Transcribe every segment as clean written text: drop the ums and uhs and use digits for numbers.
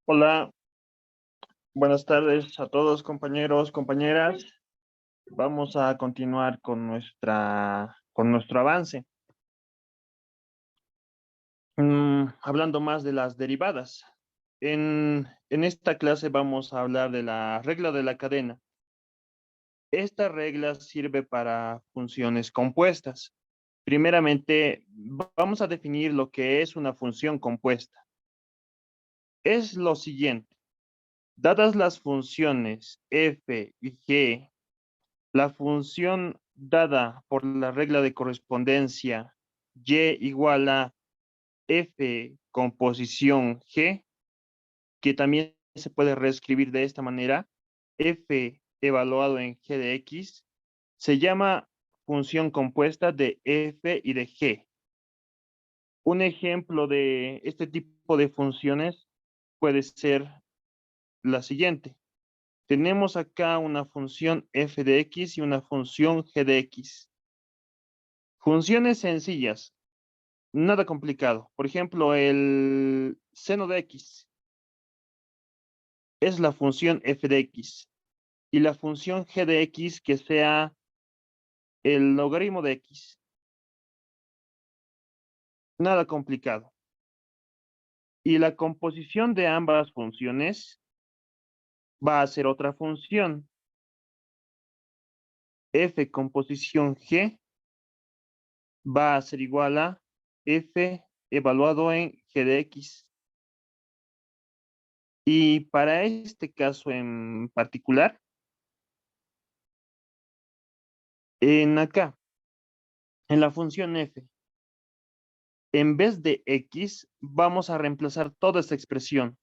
Hola, buenas tardes a todos compañeros, compañeras. Vamos a continuar con nuestro avance. Hablando más de las derivadas. En esta clase vamos a hablar de la regla de la cadena. Esta regla sirve para funciones compuestas. Primeramente, vamos a definir lo que es una función compuesta. Es lo siguiente. Dadas las funciones f y g, la función dada por la regla de correspondencia y igual a f composición g, que también se puede reescribir de esta manera, f evaluado en g de x, se llama función compuesta de f y de g. Un ejemplo de este tipo de funciones puede ser la siguiente. Tenemos acá una función f de x y una función g de x. Funciones sencillas, nada complicado. Por ejemplo, el seno de x es la función f de x y la función g de x que sea el logaritmo de x. Nada complicado. Y la composición de ambas funciones va a ser otra función. F composición g va a ser igual a f evaluado en g de x. Y para este caso en particular, en acá, en la función f, en vez de x, vamos a reemplazar toda esta expresión.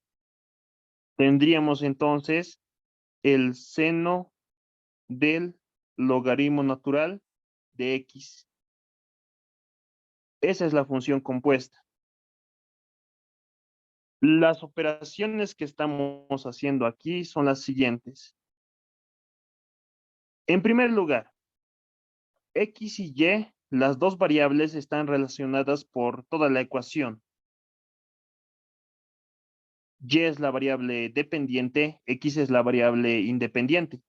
Tendríamos entonces el seno del logaritmo natural de x. Esa es la función compuesta. Las operaciones que estamos haciendo aquí son las siguientes. En primer lugar, x y y, las dos variables están relacionadas por toda la ecuación. Y es la variable dependiente, x es la variable independiente.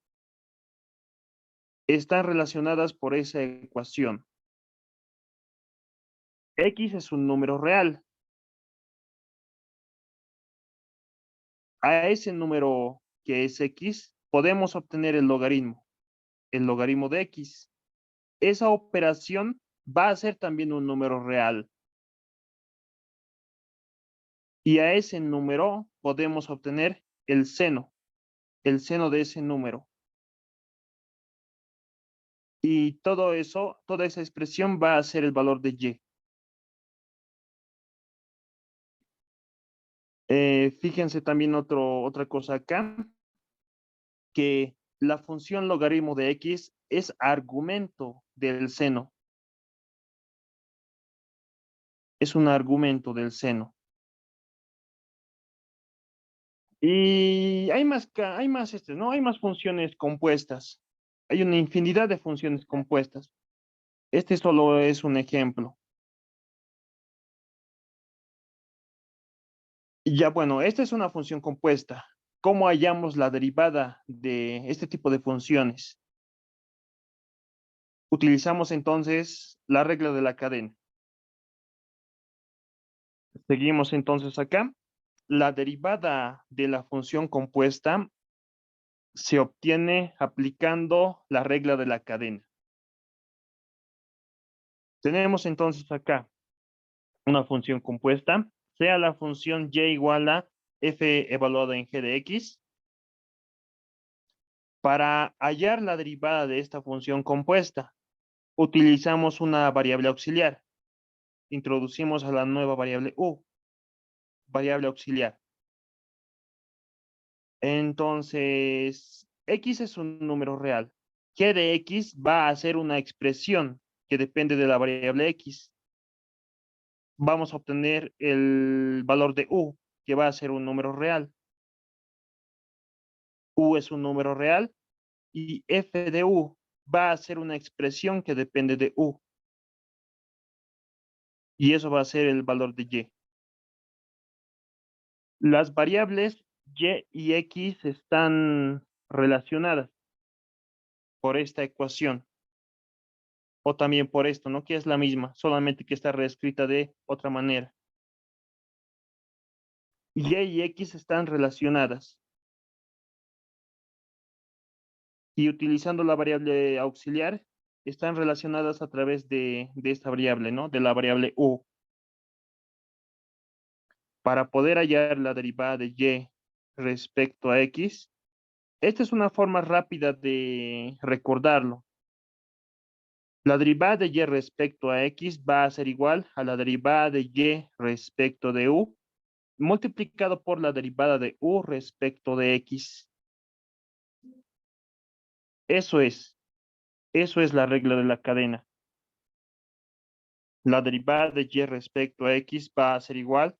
Están relacionadas por esa ecuación. X es un número real. A ese número que es X, podemos obtener el logaritmo de X. Esa operación va a ser también un número real. Y a ese número podemos obtener el seno de ese número. Y todo eso, toda esa expresión va a ser el valor de Y. Fíjense también otra cosa acá, que la función logaritmo de X es argumento del seno. Es un argumento del seno. Y ¿no? Hay más funciones compuestas. Hay una infinidad de funciones compuestas. Este solo es un ejemplo. Y ya, bueno, esta es una función compuesta. ¿Cómo hallamos la derivada de este tipo de funciones? Utilizamos entonces la regla de la cadena. Seguimos entonces acá. La derivada de la función compuesta se obtiene aplicando la regla de la cadena. Tenemos entonces acá una función compuesta, sea la función y igual a f evaluada en g de x. Para hallar la derivada de esta función compuesta, utilizamos una variable auxiliar. Introducimos a la nueva variable u, variable auxiliar. Entonces, x es un número real. G de x va a ser una expresión que depende de la variable x. Vamos a obtener el valor de u, que va a ser un número real. U es un número real y f de u va a ser una expresión que depende de u. Y eso va a ser el valor de y. Las variables y y x están relacionadas por esta ecuación, o también por esto, ¿no? Que es la misma, solamente que está reescrita de otra manera. Y x están relacionadas. Y utilizando la variable auxiliar, están relacionadas a través de esta variable, ¿no? De la variable u. Para poder hallar la derivada de y respecto a x, esta es una forma rápida de recordarlo. La derivada de y respecto a x va a ser igual a la derivada de y respecto de u multiplicado por la derivada de u respecto de x. Eso es la regla de la cadena. La derivada de y respecto a x va a ser igual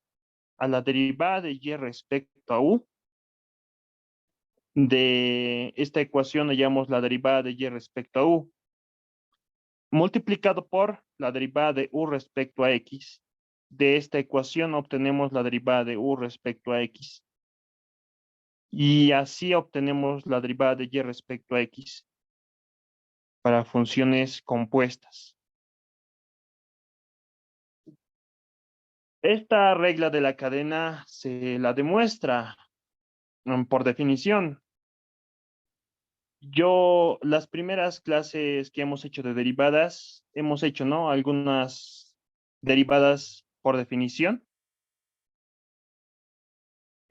a la derivada de y respecto a u. De esta ecuación hallamos la derivada de y respecto a u multiplicado por la derivada de u respecto a x. De esta ecuación obtenemos la derivada de u respecto a x. Y así obtenemos la derivada de y respecto a x para funciones compuestas. Esta regla de la cadena se la demuestra por definición. Las primeras clases que hemos hecho de derivadas, hemos hecho, ¿no? Algunas derivadas por definición.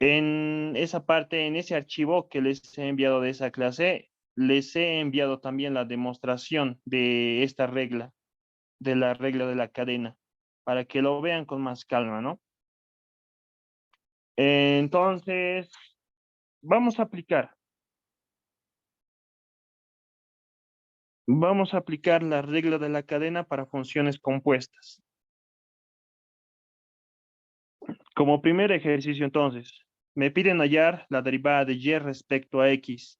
En esa parte, en ese archivo que les he enviado de esa clase, les he enviado también la demostración de esta regla, de la regla de la cadena, para que lo vean con más calma, ¿no? Entonces, vamos a aplicar. Vamos a aplicar la regla de la cadena para funciones compuestas. Como primer ejercicio, entonces, me piden hallar la derivada de y respecto a x.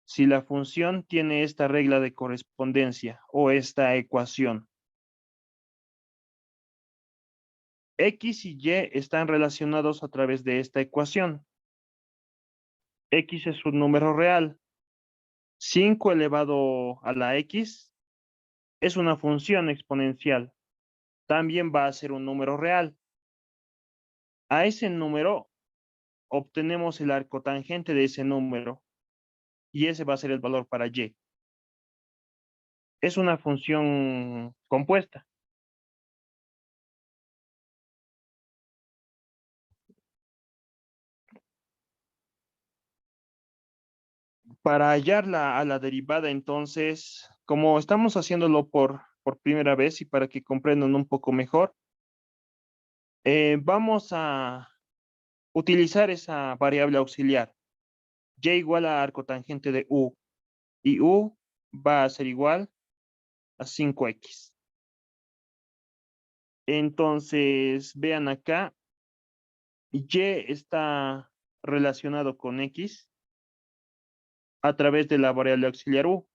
Si la función tiene esta regla de correspondencia o esta ecuación. X y y están relacionados a través de esta ecuación. X es un número real. 5 elevado a la x es una función exponencial. También va a ser un número real. A ese número obtenemos el arcotangente de ese número y ese va a ser el valor para y. Es una función compuesta. Para hallarla a la derivada, entonces, como estamos haciéndolo por primera vez y para que comprendan un poco mejor, vamos a utilizar esa variable auxiliar, y igual a arcotangente de u, y u va a ser igual a 5x. Entonces, vean acá, y está relacionado con x a través de la variable auxiliar u.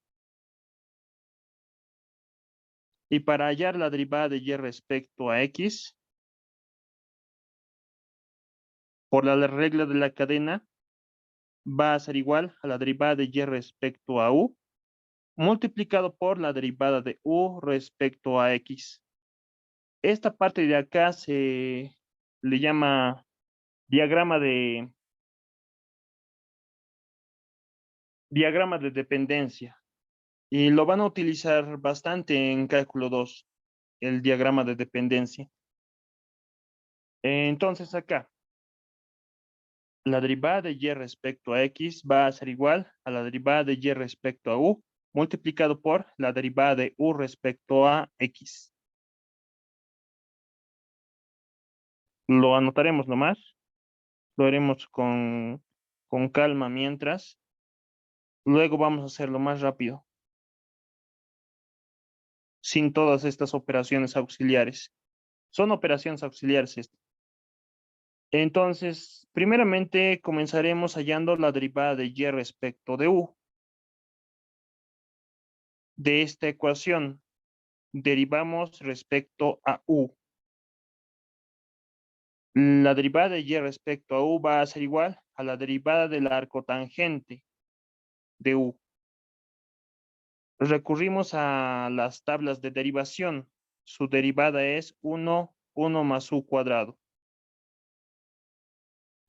Y para hallar la derivada de y respecto a x, por la regla de la cadena, va a ser igual a la derivada de y respecto a u, multiplicado por la derivada de u respecto a x. Esta parte de acá se le llama diagrama de dependencia y lo van a utilizar bastante en cálculo 2, el diagrama de dependencia. Entonces acá, la derivada de y respecto a x va a ser igual a la derivada de y respecto a u multiplicado por la derivada de u respecto a x. Lo anotaremos nomás, lo haremos con calma mientras. Luego vamos a hacerlo más rápido, sin todas estas operaciones auxiliares. Son operaciones auxiliares estas. Entonces, primeramente comenzaremos hallando la derivada de y respecto de u. De esta ecuación, derivamos respecto a u. La derivada de y respecto a u va a ser igual a la derivada del arco tangente de u. Recurrimos a las tablas de derivación. Su derivada es 1 más u cuadrado.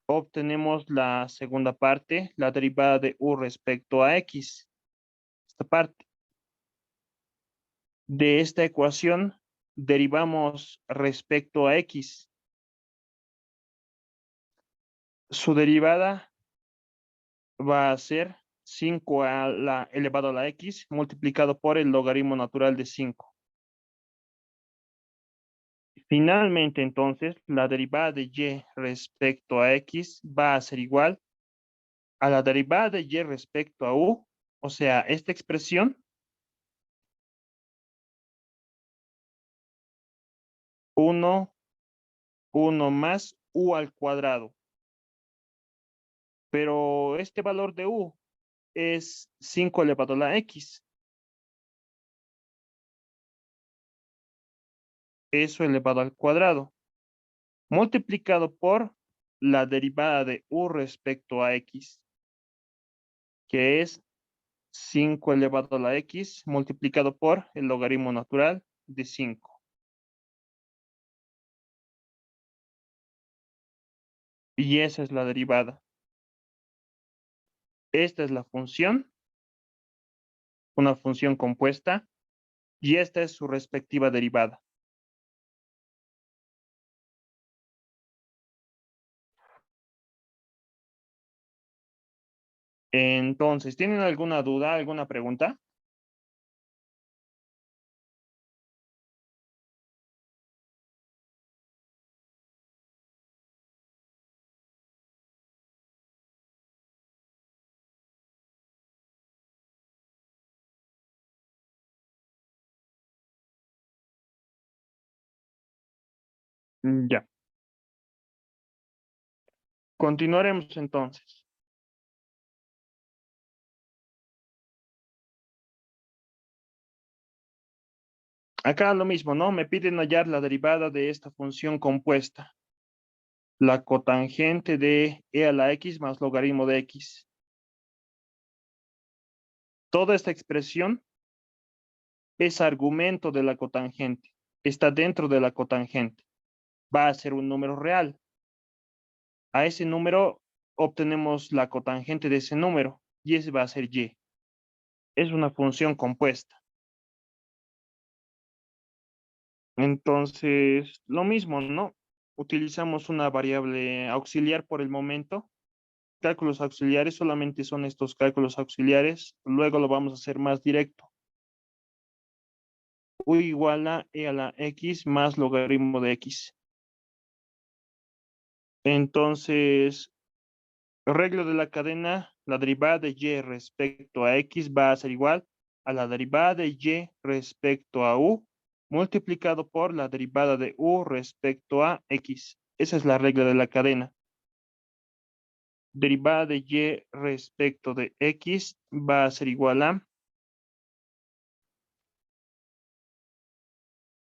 Obtenemos la segunda parte, la derivada de u respecto a x. Esta parte. De esta ecuación derivamos respecto a x. Su derivada va a ser 5 elevado a la x multiplicado por el logaritmo natural de 5. Finalmente, entonces, la derivada de y respecto a x va a ser igual a la derivada de y respecto a u, o sea, esta expresión, 1 más u al cuadrado. Pero este valor de u es 5 elevado a la x. Eso elevado al cuadrado, multiplicado por la derivada de u respecto a x, que es 5 elevado a la x multiplicado por el logaritmo natural de 5. Y esa es la derivada. Esta es la función, una función compuesta, y esta es su respectiva derivada. Entonces, ¿tienen alguna duda, alguna pregunta? Ya. Continuaremos entonces. Acá lo mismo, ¿no? Me piden hallar la derivada de esta función compuesta. La cotangente de e a la x más logaritmo de x. Toda esta expresión es argumento de la cotangente. Está dentro de la cotangente. Va a ser un número real. A ese número obtenemos la cotangente de ese número y ese va a ser y. Es una función compuesta. Entonces, lo mismo, ¿no? Utilizamos una variable auxiliar por el momento. Cálculos auxiliares solamente son estos cálculos auxiliares. Luego lo vamos a hacer más directo. U igual a e a la x más logaritmo de x. Entonces, regla de la cadena, la derivada de y respecto a x va a ser igual a la derivada de y respecto a u multiplicado por la derivada de u respecto a x. Esa es la regla de la cadena. Derivada de y respecto de x va a ser igual a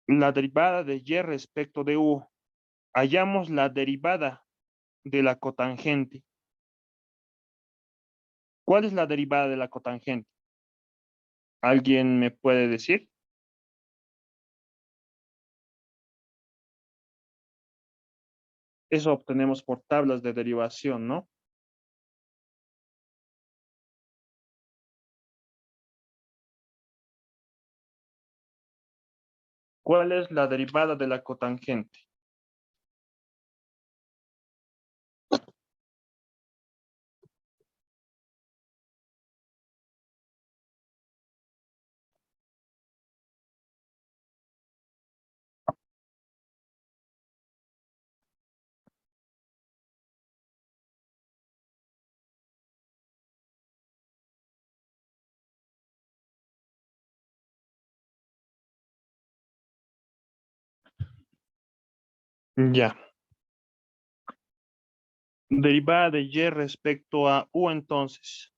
la derivada de y respecto de u. Hallamos la derivada de la cotangente. ¿Cuál es la derivada de la cotangente? ¿Alguien me puede decir? Eso obtenemos por tablas de derivación, ¿no? ¿Cuál es la derivada de la cotangente? Ya. Derivada de y respecto a u entonces.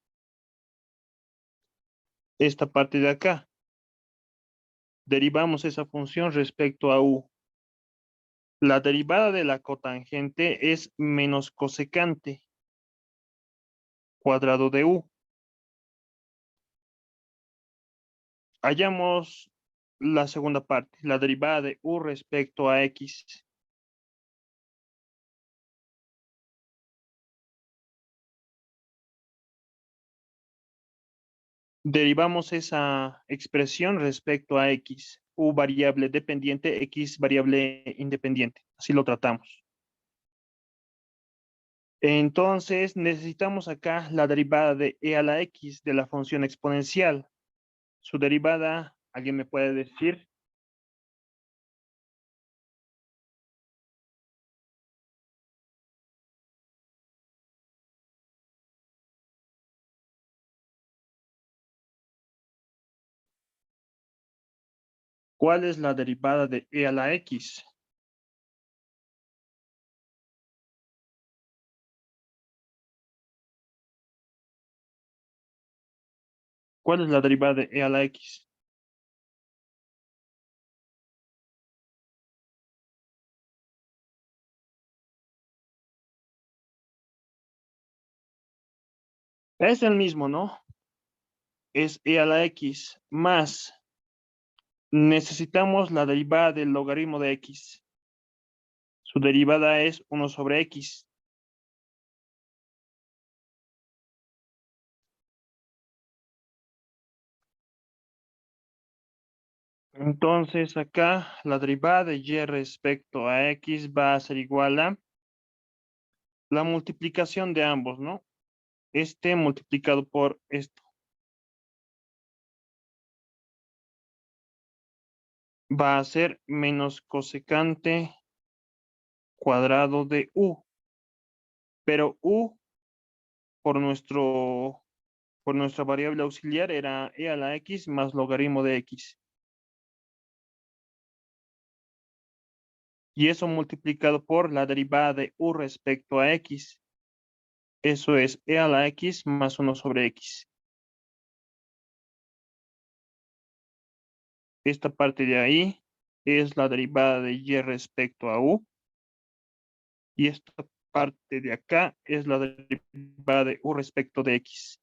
Esta parte de acá. Derivamos esa función respecto a u. La derivada de la cotangente es menos cosecante cuadrado de u. Hallamos la segunda parte, la derivada de u respecto a x. Derivamos esa expresión respecto a x, u variable dependiente, x variable independiente. Así lo tratamos. Entonces, necesitamos acá la derivada de e a la x de la función exponencial. Su derivada, ¿alguien me puede decir? ¿Cuál es la derivada de e a la x? ¿Cuál es la derivada de e a la x? Es el mismo, ¿no? Es e a la x más. Necesitamos la derivada del logaritmo de x. Su derivada es 1 sobre x. Entonces acá la derivada de y respecto a x va a ser igual a la multiplicación de ambos, ¿no? Este multiplicado por esto. Va a ser menos cosecante cuadrado de u. Pero u por nuestra variable auxiliar era e a la x más logaritmo de x. Y eso multiplicado por la derivada de u respecto a x. Eso es e a la x más 1 sobre x. Esta parte de ahí es la derivada de y respecto a u. Y esta parte de acá es la derivada de u respecto de x.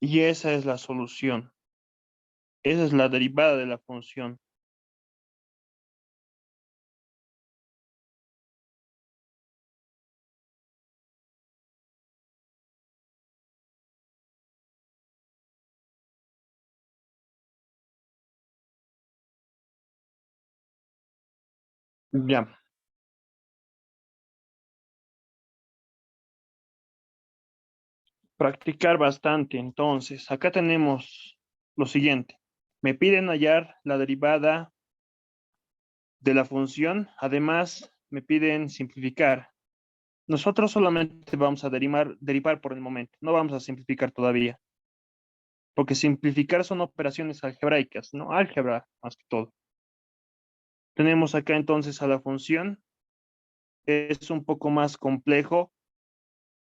Y esa es la solución. Esa es la derivada de la función. Ya. Practicar bastante. Entonces, acá tenemos lo siguiente. Me piden hallar la derivada de la función. Además, me piden simplificar. Nosotros solamente vamos a derivar por el momento. No vamos a simplificar todavía. Porque simplificar son operaciones algebraicas, ¿no? Álgebra, más que todo. Tenemos acá entonces a la función. Es un poco más complejo.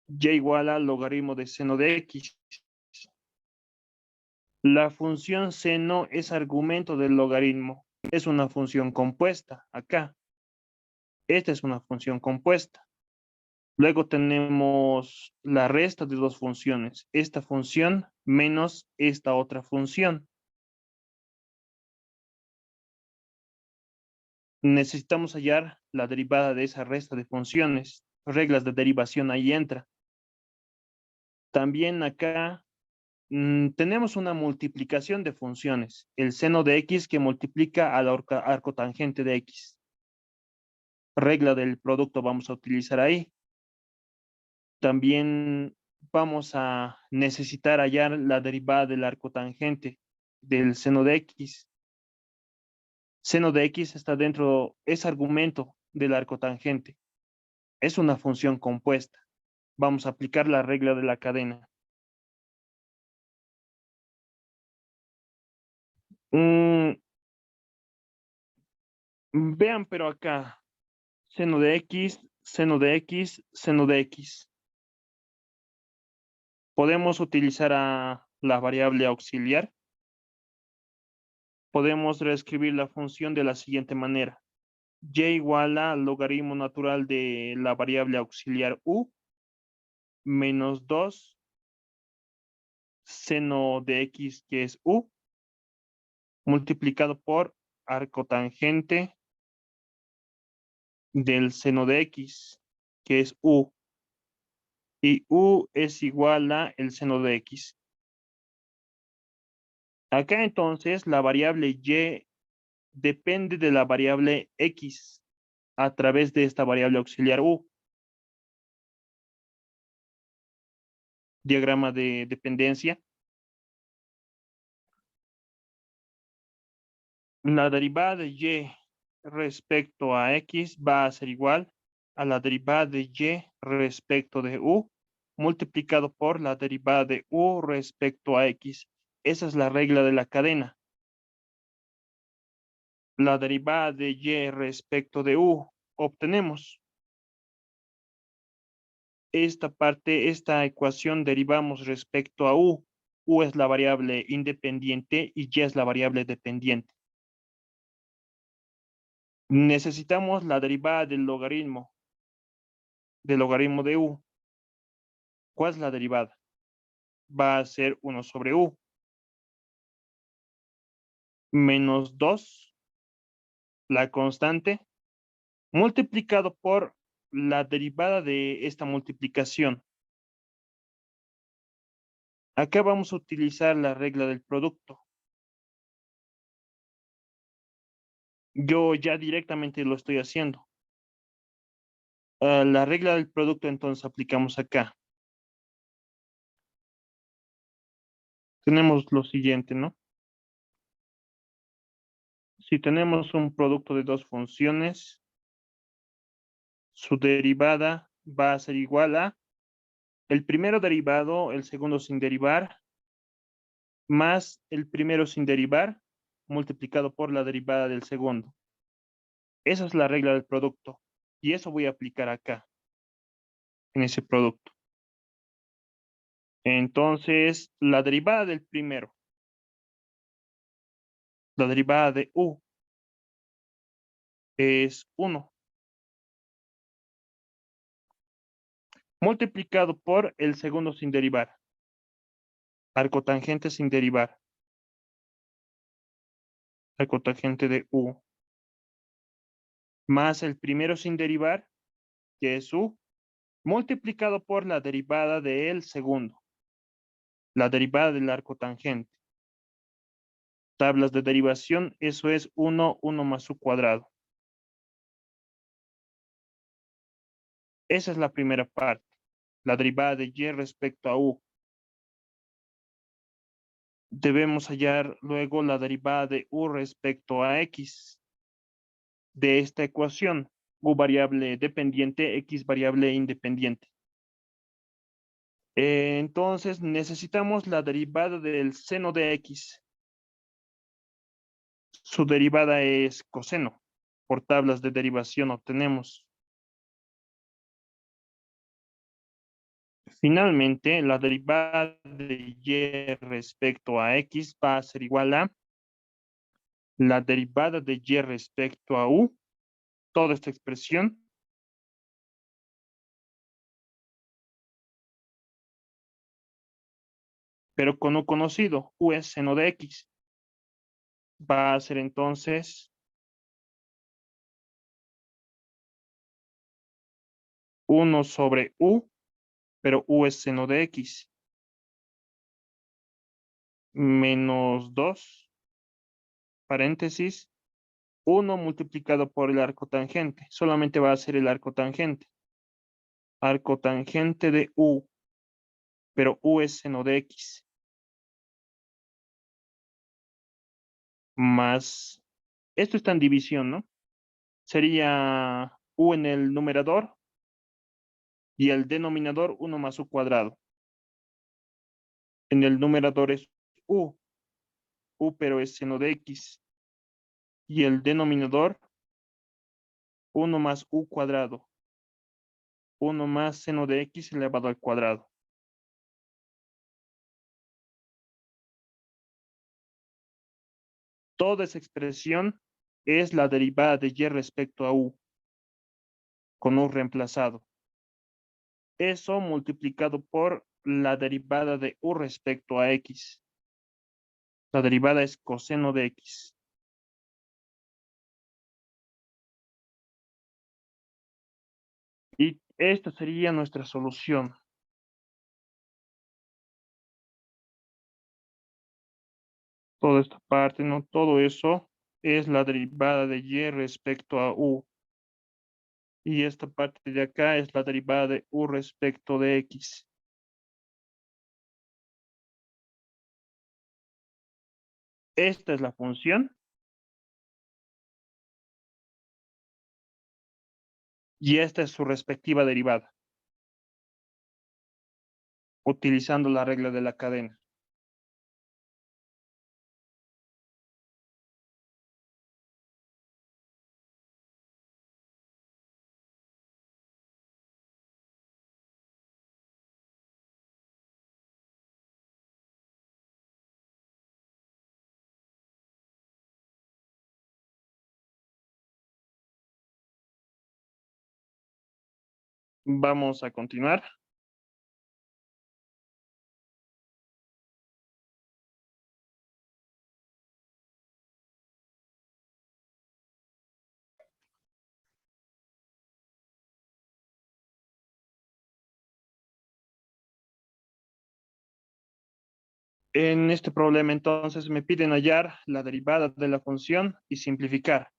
Y igual al logaritmo de seno de x. La función seno es argumento del logaritmo. Es una función compuesta acá. Esta es una función compuesta. Luego tenemos la resta de dos funciones. Esta función menos esta otra función. Necesitamos hallar la derivada de esa resta de funciones. Reglas de derivación ahí entra. También acá tenemos una multiplicación de funciones. El seno de x que multiplica al arco tangente de x. Regla del producto vamos a utilizar ahí. También vamos a necesitar hallar la derivada del arco tangente del seno de x. Seno de x está dentro, es argumento del arco tangente. Es una función compuesta. Vamos a aplicar la regla de la cadena. Mm, vean, pero acá, seno de x, seno de x, seno de x. Podemos utilizar a la variable auxiliar. podemos reescribir la función de la siguiente manera. Y igual a logaritmo natural de la variable auxiliar u menos 2 seno de x, que es u, multiplicado por arcotangente del seno de x, que es u. Y u es igual a el seno de x. Acá entonces la variable y depende de la variable x a través de esta variable auxiliar u. Diagrama de dependencia. La derivada de y respecto a x va a ser igual a la derivada de y respecto de u multiplicado por la derivada de u respecto a x. Esa es la regla de la cadena. La derivada de y respecto de u obtenemos esta parte, esta ecuación derivamos respecto a u. U es la variable independiente y y es la variable dependiente. Necesitamos la derivada del logaritmo de u. ¿Cuál es la derivada? Va a ser 1 sobre u menos 2, la constante, multiplicado por la derivada de esta multiplicación. Acá vamos a utilizar la regla del producto. Yo ya directamente lo estoy haciendo. La regla del producto entonces aplicamos acá. Tenemos lo siguiente, ¿no? Si tenemos un producto de dos funciones, su derivada va a ser igual a el primero derivado, el segundo sin derivar, más el primero sin derivar, multiplicado por la derivada del segundo. Esa es la regla del producto. Y eso voy a aplicar acá, en ese producto. Entonces, la derivada del primero, la derivada de u, es 1. Multiplicado por el segundo sin derivar. Arcotangente sin derivar. Arcotangente de u. Más el primero sin derivar, que es u, multiplicado por la derivada del segundo. La derivada del arcotangente. Tablas de derivación, eso es 1 más u cuadrado. Esa es la primera parte. La derivada de y respecto a u. Debemos hallar luego la derivada de u respecto a x de esta ecuación. U variable dependiente, x variable independiente. Entonces necesitamos la derivada del seno de x. Su derivada es coseno. Por tablas de derivación obtenemos. Finalmente, la derivada de y respecto a x va a ser igual a la derivada de y respecto a u, toda esta expresión, pero con u conocido, u es seno de x. Va a ser entonces 1 sobre u, pero u es seno de x, menos 2, paréntesis, 1 multiplicado por el arco tangente. Solamente va a ser el arco tangente. Arco tangente de u, pero u es seno de x. Más, esto está en división, ¿no? Sería u en el numerador y el denominador 1 más u cuadrado. En el numerador es u pero es seno de x. Y el denominador 1 más u cuadrado. 1 más seno de x elevado al cuadrado. Toda esa expresión es la derivada de y respecto a u, con u reemplazado. Eso multiplicado por la derivada de u respecto a x. La derivada es coseno de x. Y esta sería nuestra solución. Toda esta parte, ¿no? Todo eso es la derivada de y respecto a u. Y esta parte de acá es la derivada de u respecto de x. Esta es la función y esta es su respectiva derivada, utilizando la regla de la cadena. Vamos a continuar. En este problema, entonces, me piden hallar la derivada de la función y simplificar.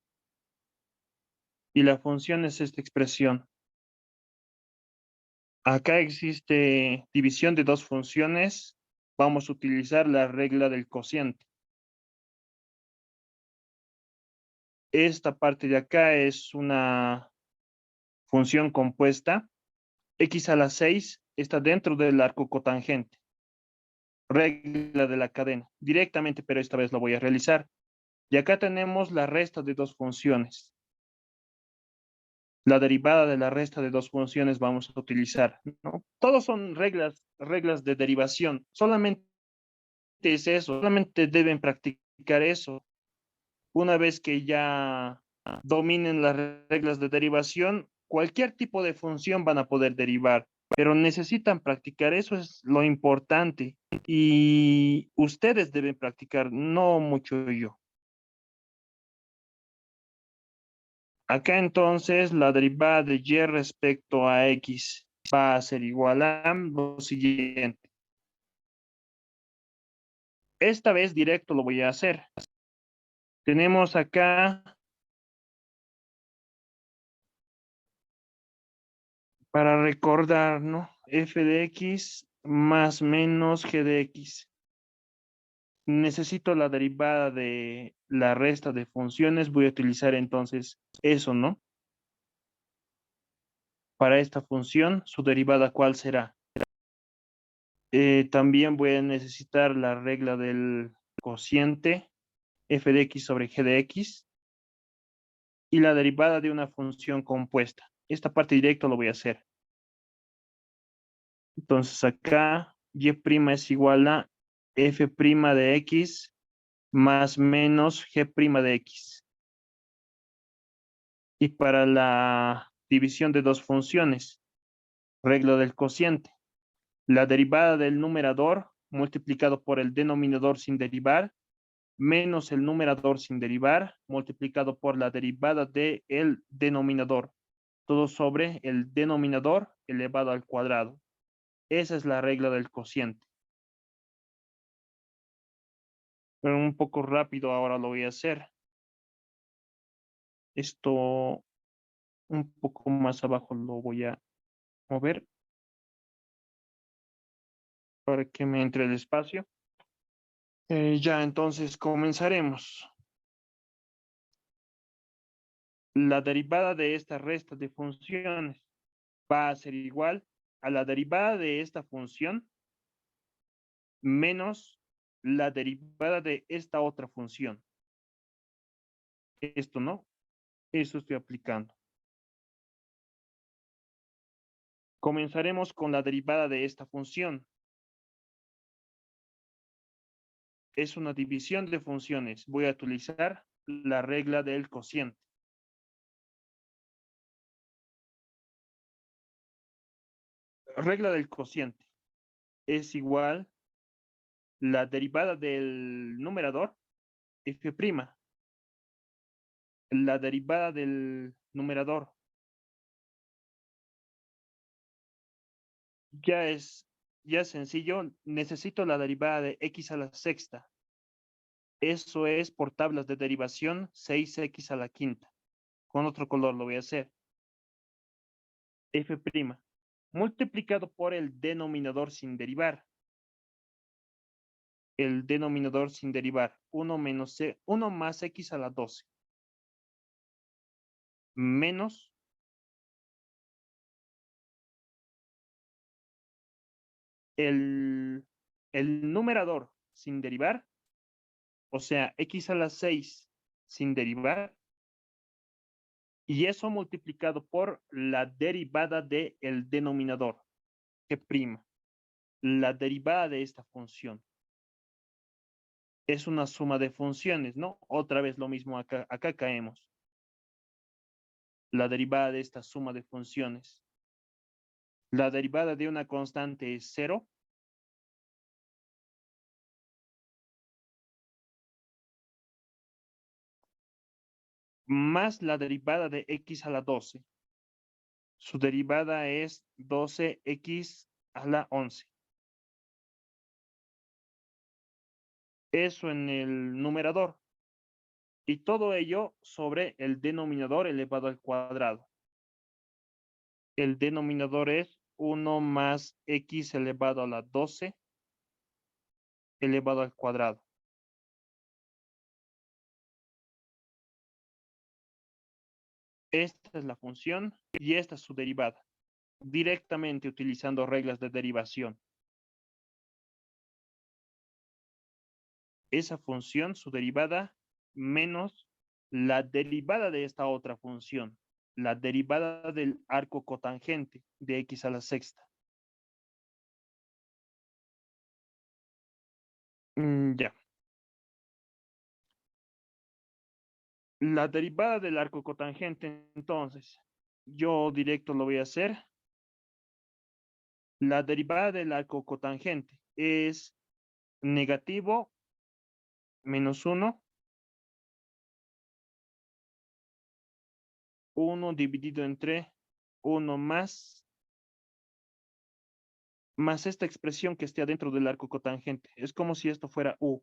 Y la función es esta expresión. Acá existe división de dos funciones. Vamos a utilizar la regla del cociente. Esta parte de acá es una función compuesta. X a la 6 está dentro del arco cotangente. Regla de la cadena. Directamente, pero esta vez lo voy a realizar. Y acá tenemos la resta de dos funciones. La derivada de la resta de dos funciones vamos a utilizar, ¿no? Todos son reglas de derivación. Solamente es eso, solamente deben practicar eso. Una vez que ya dominen las reglas de derivación, cualquier tipo de función van a poder derivar, pero necesitan practicar, eso es lo importante. Y ustedes deben practicar, no mucho yo. Acá entonces la derivada de y respecto a x va a ser igual a lo siguiente. Esta vez directo lo voy a hacer. Tenemos acá, para recordar, ¿no? F de x más menos g de x. Necesito la derivada de la resta de funciones. Voy a utilizar entonces eso, ¿no? Para esta función, su derivada, ¿cuál será? También voy a necesitar la regla del cociente, f de x sobre g de x, y la derivada de una función compuesta. Esta parte directa lo voy a hacer. Entonces acá y' es igual a f' de x más menos g' de x. Y para la división de dos funciones, regla del cociente, la derivada del numerador multiplicado por el denominador sin derivar menos el numerador sin derivar multiplicado por la derivada del denominador, todo sobre el denominador elevado al cuadrado. Esa es la regla del cociente. Pero un poco rápido ahora lo voy a hacer. Esto un poco más abajo lo voy a mover para que me entre el espacio. Ya, entonces comenzaremos. La derivada de esta resta de funciones va a ser igual a la derivada de esta función menos la derivada de esta otra función. Esto no, eso estoy aplicando. Comenzaremos con la derivada de esta función. Es una división de funciones. Voy a utilizar la regla del cociente. Regla del cociente es igual la derivada del numerador, f', la derivada del numerador. Ya es sencillo, necesito la derivada de x a la sexta. Eso es por tablas de derivación 6x a la quinta. Con otro color lo voy a hacer. F' multiplicado por el denominador sin derivar. El denominador sin derivar. 1 más x a la 12. Menos el numerador sin derivar. O sea, x a la 6 sin derivar. Y eso multiplicado por la derivada del denominador, que prima. La derivada de esta función. Es una suma de funciones, ¿no? Otra vez lo mismo acá, acá caemos. La derivada de esta suma de funciones. La derivada de una constante es 0. Más la derivada de x a la 12. Su derivada es 12x a la 11. Eso en el numerador. Y todo ello sobre el denominador elevado al cuadrado. El denominador es 1 más x elevado a la 12 elevado al cuadrado. Esta es la función y esta es su derivada, directamente utilizando reglas de derivación. Esa función, su derivada, menos la derivada de esta otra función, la derivada del arco cotangente de x a la sexta. Ya. La derivada del arco cotangente, entonces, yo directo lo voy a hacer. La derivada del arco cotangente es negativo menos 1, 1 dividido entre 1 más esta expresión que esté adentro del arco cotangente. Es como si esto fuera u.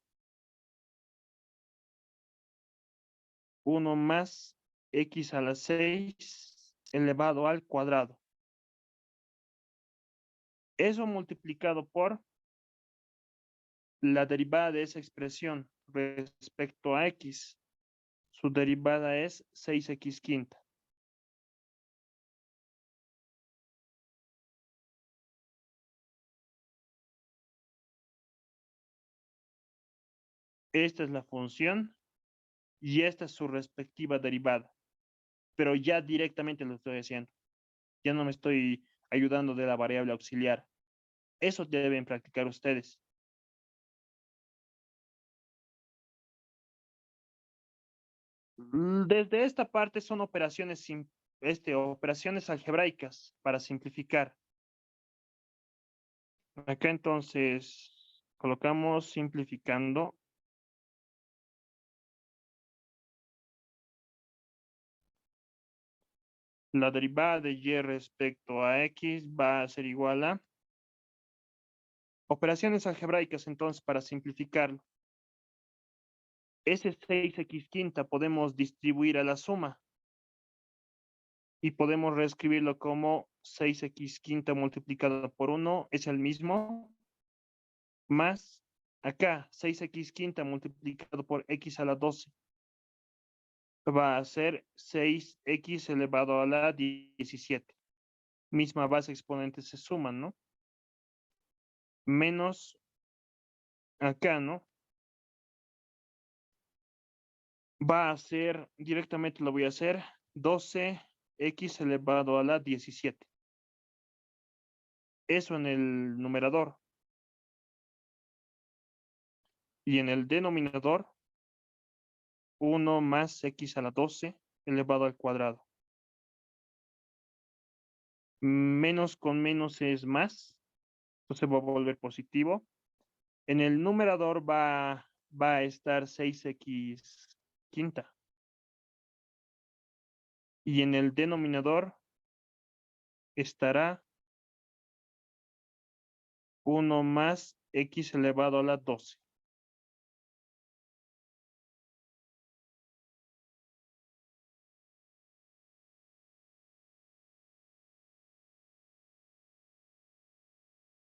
1 más x a la 6 elevado al cuadrado. Eso multiplicado por la derivada de esa expresión respecto a x. Su derivada es 6x quinta. Esta es la función y esta es su respectiva derivada. Pero ya directamente lo estoy haciendo. Ya no me estoy ayudando de la variable auxiliar. Eso deben practicar ustedes. Desde esta parte son operaciones algebraicas para simplificar. Acá entonces colocamos simplificando. La derivada de y respecto a x va a ser igual a operaciones algebraicas, entonces, para simplificarlo. Ese 6x quinta podemos distribuir a la suma. Y podemos reescribirlo como 6x quinta multiplicado por 1 es el mismo, más acá 6x quinta multiplicado por x a la 12. Va a ser 6x elevado a la 17. Misma base exponentes se suman, ¿no? Menos acá, ¿no? Va a ser, directamente lo voy a hacer, 12x elevado a la 17. Eso en el numerador. Y en el denominador, 1 más x a la 12 elevado al cuadrado. Menos con menos es más, entonces va a volver positivo. En el numerador va a estar 6x quinta. Y en el denominador estará 1 más x elevado a la 12.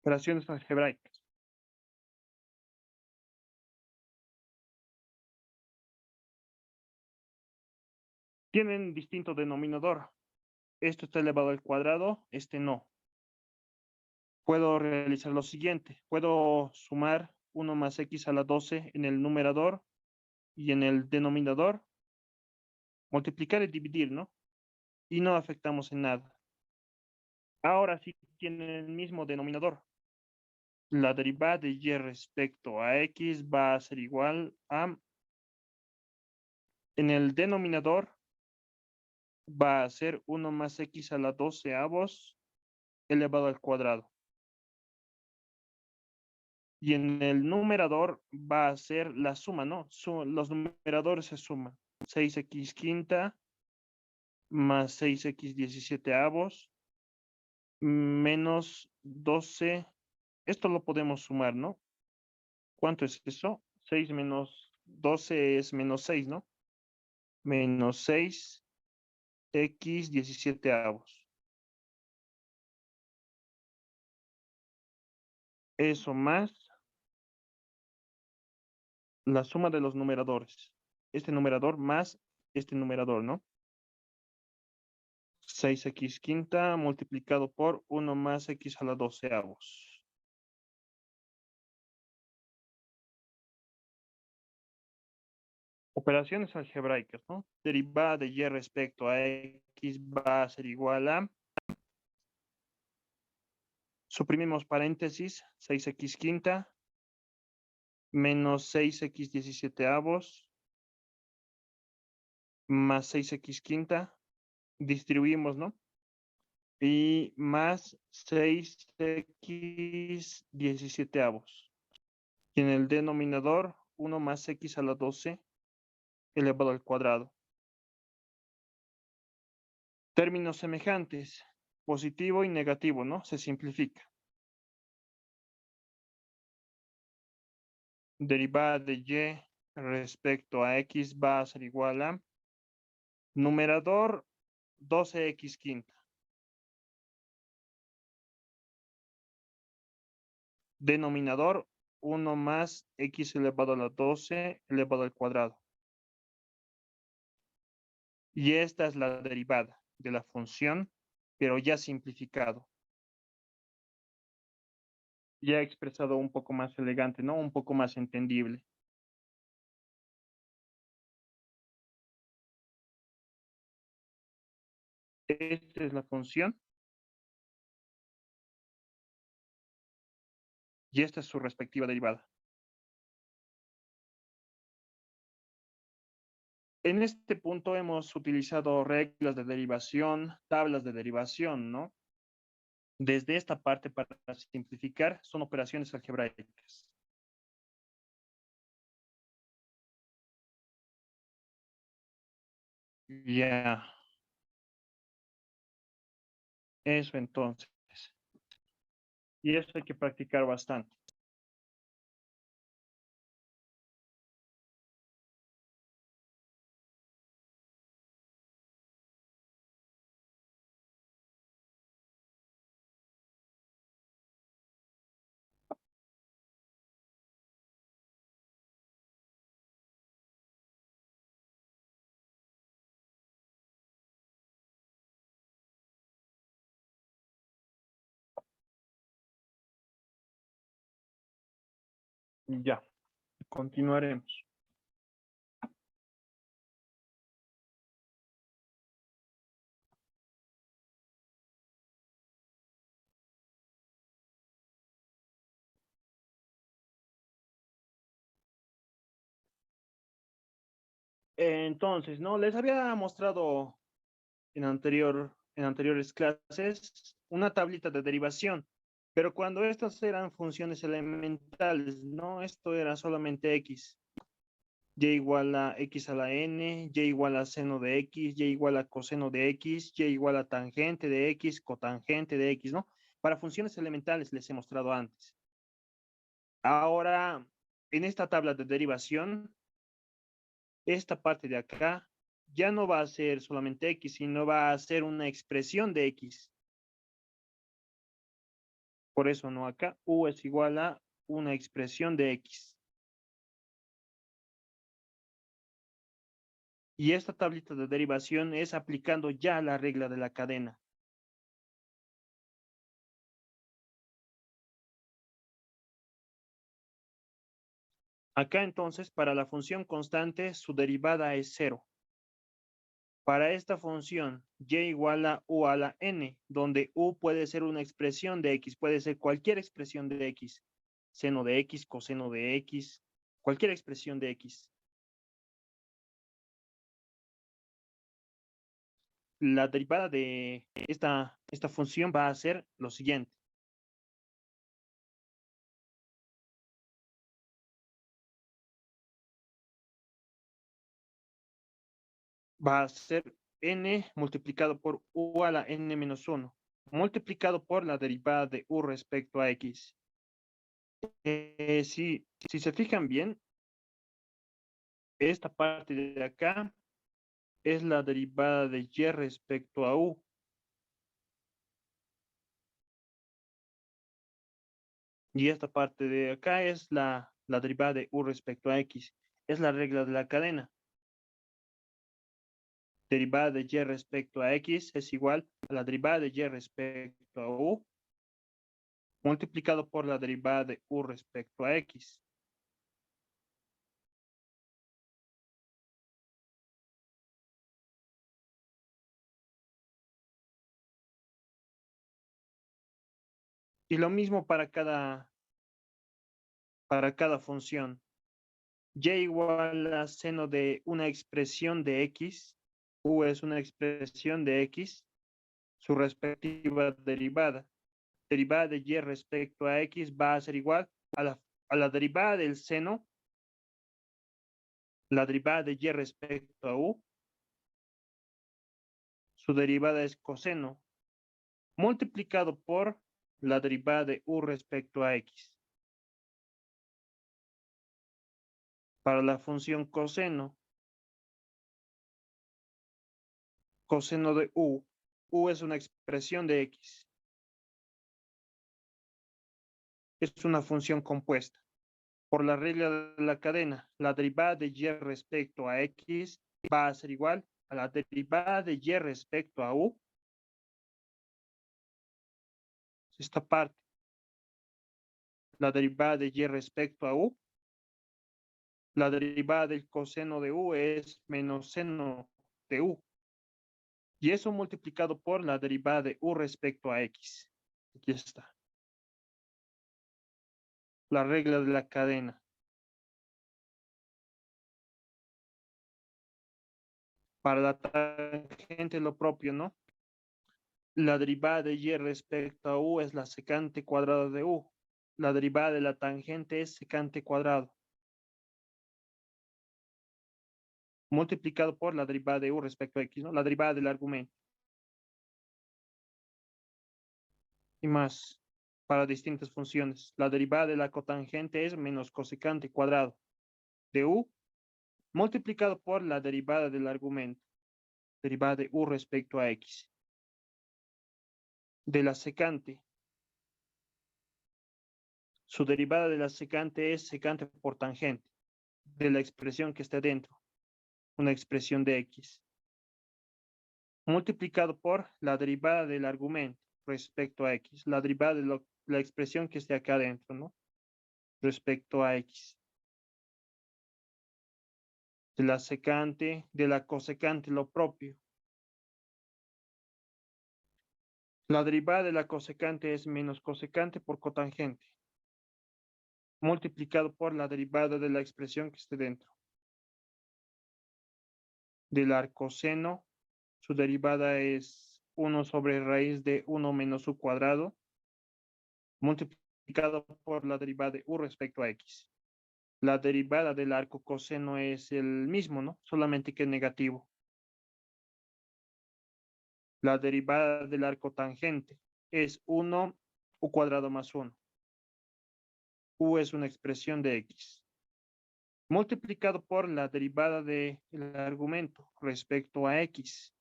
Operaciones algebraicas. Tienen distinto denominador. Esto está elevado al cuadrado, este no. Puedo realizar lo siguiente. Puedo sumar 1 más x a la 12 en el numerador y en el denominador. Multiplicar y dividir, ¿no? Y no afectamos en nada. Ahora sí tienen el mismo denominador. La derivada de y respecto a x va a ser igual a, en el denominador va a ser 1 más x a la 12avos elevado al cuadrado. Y en el numerador va a ser la suma, ¿no? Los numeradores se suman. 6x quinta más 6x 17avos menos 12. Esto lo podemos sumar, ¿no? ¿Cuánto es eso? 6 menos 12 es menos 6, ¿no? Menos 6x 17avos. Eso más la suma de los numeradores. Este numerador más este numerador, ¿no? 6x quinta multiplicado por 1 más x a la 12avos. Operaciones algebraicas, ¿no? Derivada de y respecto a x va a ser igual a, suprimimos paréntesis, 6x quinta menos 6x 17avos más 6x quinta, distribuimos, ¿no? Y más 6x 17avos. Y en el denominador, 1 más x a la 12 elevado al cuadrado. Términos semejantes, positivo y negativo, ¿no? Se simplifica. Derivada de y respecto a x va a ser igual a numerador 12x quinta. Denominador 1 más x elevado a la 12 elevado al cuadrado. Y esta es la derivada de la función, pero ya simplificado. Ya expresado un poco más elegante, ¿no? Un poco más entendible. Esta es la función. Y esta es su respectiva derivada. En este punto hemos utilizado reglas de derivación, tablas de derivación, ¿no? Desde esta parte, para simplificar, son operaciones algebraicas. Ya, eso entonces. Y eso hay que practicar bastante. Ya, continuaremos. Entonces, ¿no? Les había mostrado en anteriores clases una tablita de derivación, pero cuando estas eran funciones elementales, ¿no? Esto era solamente x. Y igual a x a la n, y igual a seno de x, y igual a coseno de x, y igual a tangente de x, cotangente de x, ¿no? Para funciones elementales les he mostrado antes. Ahora, en esta tabla de derivación, esta parte de acá ya no va a ser solamente x, sino va a ser una expresión de x. Por eso, ¿no? Acá u es igual a una expresión de x. Y esta tablita de derivación es aplicando ya la regla de la cadena. Acá entonces, para la función constante, su derivada es 0. Para esta función, y igual a u a la n, donde u puede ser una expresión de x, puede ser cualquier expresión de x, seno de x, coseno de x, cualquier expresión de x. La derivada de esta función va a ser lo siguiente. Va a ser n multiplicado por u a la n menos 1, multiplicado por la derivada de u respecto a x. Si se fijan bien, esta parte de acá es la derivada de y respecto a u. Y esta parte de acá es la derivada de u respecto a x. Es la regla de la cadena. Derivada de y respecto a x es igual a la derivada de y respecto a u multiplicado por la derivada de u respecto a x. Y lo mismo para cada función. Y igual a seno de una expresión de x, u es una expresión de x, su respectiva derivada. Derivada de y respecto a x va a ser igual a la derivada del seno, la derivada de y respecto a u, su derivada es coseno, multiplicado por la derivada de u respecto a x. Para la función coseno, coseno de u es una expresión de x, es una función compuesta. Por la regla de la cadena, la derivada de y respecto a x va a ser igual a la derivada de y respecto a u, esta parte, la derivada de y respecto a u, la derivada del coseno de u es menos seno de u. Y eso multiplicado por la derivada de u respecto a x. Aquí está. La regla de la cadena. Para la tangente lo propio, ¿no? La derivada de y respecto a u es la secante cuadrada de u. La derivada de la tangente es secante cuadrado. Multiplicado por la derivada de u respecto a x, ¿no? La derivada del argumento. Y más para distintas funciones. La derivada de la cotangente es menos cosecante cuadrado de u multiplicado por la derivada del argumento. Derivada de u respecto a x. De la secante. Su derivada de la secante es secante por tangente de la expresión que está dentro, una expresión de x, multiplicado por la derivada del argumento respecto a x, la derivada de la expresión que esté acá dentro, ¿no? Respecto a x. De la secante, de la cosecante, lo propio. La derivada de la cosecante es menos cosecante por cotangente, multiplicado por la derivada de la expresión que esté dentro. del arcoseno. Su derivada es 1 sobre raíz de 1 menos u cuadrado, multiplicado por la derivada de u respecto a x. La derivada del arco coseno es el mismo, ¿no? Solamente que es negativo. La derivada del arco tangente es 1 u cuadrado más 1. U es una expresión de x. Multiplicado por la derivada del argumento respecto a x.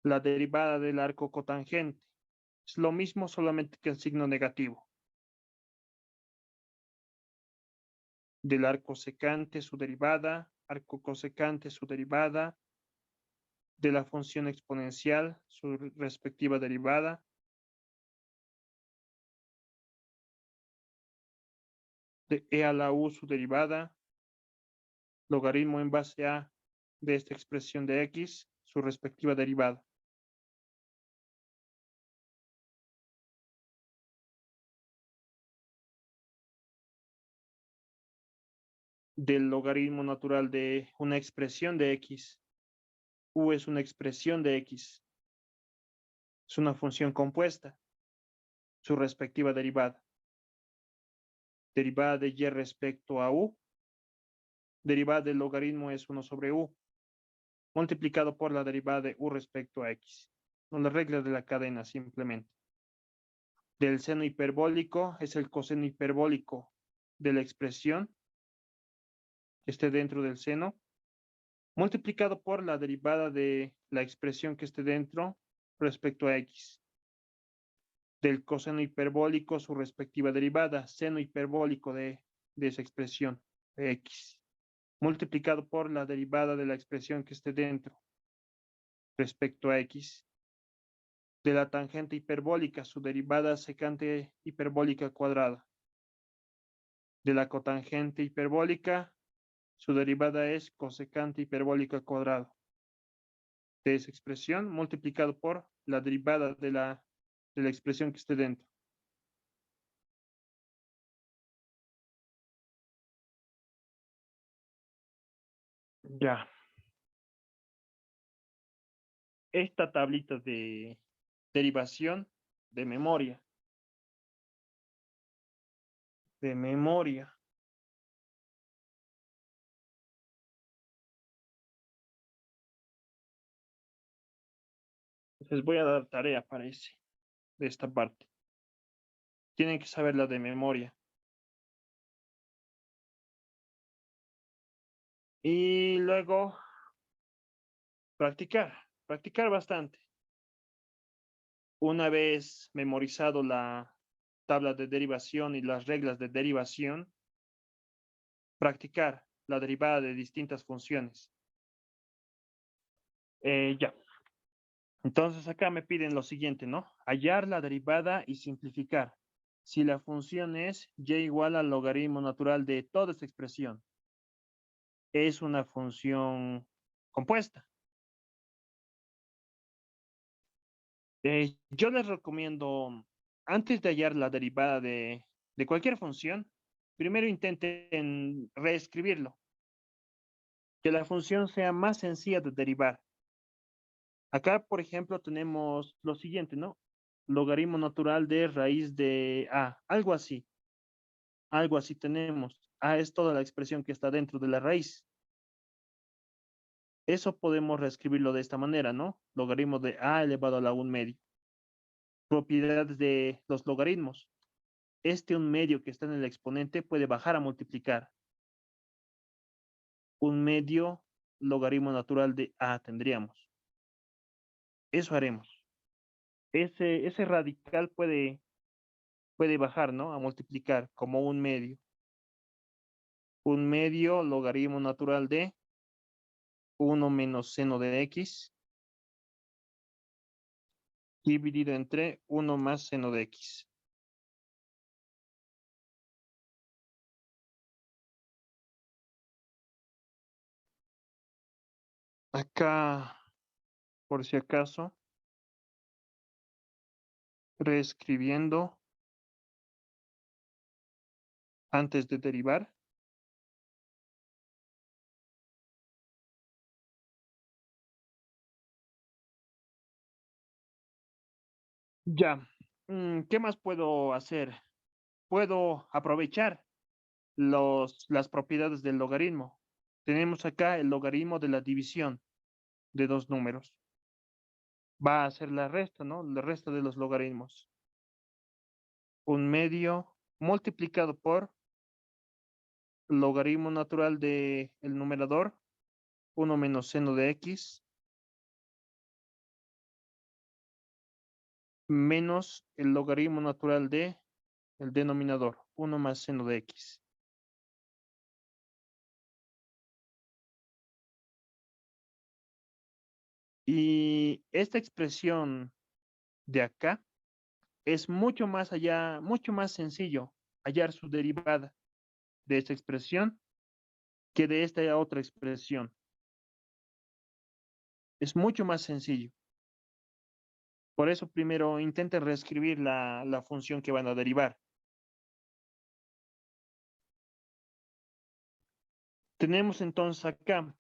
La derivada del arco cotangente es lo mismo, solamente que el signo negativo. Del arco secante, su derivada, arco cosecante, su derivada, de la función exponencial, su respectiva derivada, de e a la u, su derivada, logaritmo en base a de esta expresión de x, su respectiva derivada. Del logaritmo natural de una expresión de x. U es una expresión de x. Es una función compuesta, su respectiva derivada. Derivada de y respecto a u. Derivada del logaritmo es 1 sobre u, multiplicado por la derivada de u respecto a x. No, la regla de la cadena simplemente. Del seno hiperbólico es el coseno hiperbólico de la expresión que esté dentro del seno, multiplicado por la derivada de la expresión que esté dentro respecto a x. Del coseno hiperbólico su respectiva derivada, seno hiperbólico de esa expresión de x, multiplicado por la derivada de la expresión que esté dentro respecto a x. De la tangente hiperbólica, su derivada secante hiperbólica cuadrada. De la cotangente hiperbólica, su derivada es cosecante hiperbólica cuadrada. De esa expresión multiplicado por la derivada de la expresión que esté dentro. Ya. Esta tablita de derivación de memoria. De memoria. Les voy a dar tarea para ese, de esta parte. Tienen que saberla de memoria. Y luego practicar bastante. Una vez memorizado la tabla de derivación y las reglas de derivación, practicar la derivada de distintas funciones. Ya. Entonces acá me piden lo siguiente, ¿no? Hallar la derivada y simplificar. Si la función es y igual al logaritmo natural de toda esta expresión, es una función compuesta. Yo les recomiendo, antes de hallar la derivada de cualquier función, primero intenten reescribirlo, que la función sea más sencilla de derivar. Acá, por ejemplo, tenemos lo siguiente, ¿no? Logaritmo natural de raíz de a, algo así tenemos. A es toda la expresión que está dentro de la raíz. Eso podemos reescribirlo de esta manera, ¿no? Logaritmo de a elevado a la 1 medio. Propiedades de los logaritmos. Este 1 medio que está en el exponente puede bajar a multiplicar. 1 medio logaritmo natural de a tendríamos. Eso haremos. Ese radical puede bajar, ¿no? A multiplicar como 1 medio. 1 medio logaritmo natural de 1 menos seno de x dividido entre 1 más seno de x. Acá, por si acaso, reescribiendo antes de derivar. Ya. ¿Qué más puedo hacer? Puedo aprovechar las propiedades del logaritmo. Tenemos acá el logaritmo de la división de dos números. Va a ser la resta, ¿no? La resta de los logaritmos. Un medio multiplicado por logaritmo natural del numerador, 1 menos seno de x, menos el logaritmo natural de el denominador, 1 más seno de x. Y esta expresión de acá es mucho más allá, mucho más sencillo hallar su derivada de esta expresión que de esta otra expresión. Es mucho más sencillo. Por eso primero intenten reescribir la función que van a derivar. Tenemos entonces acá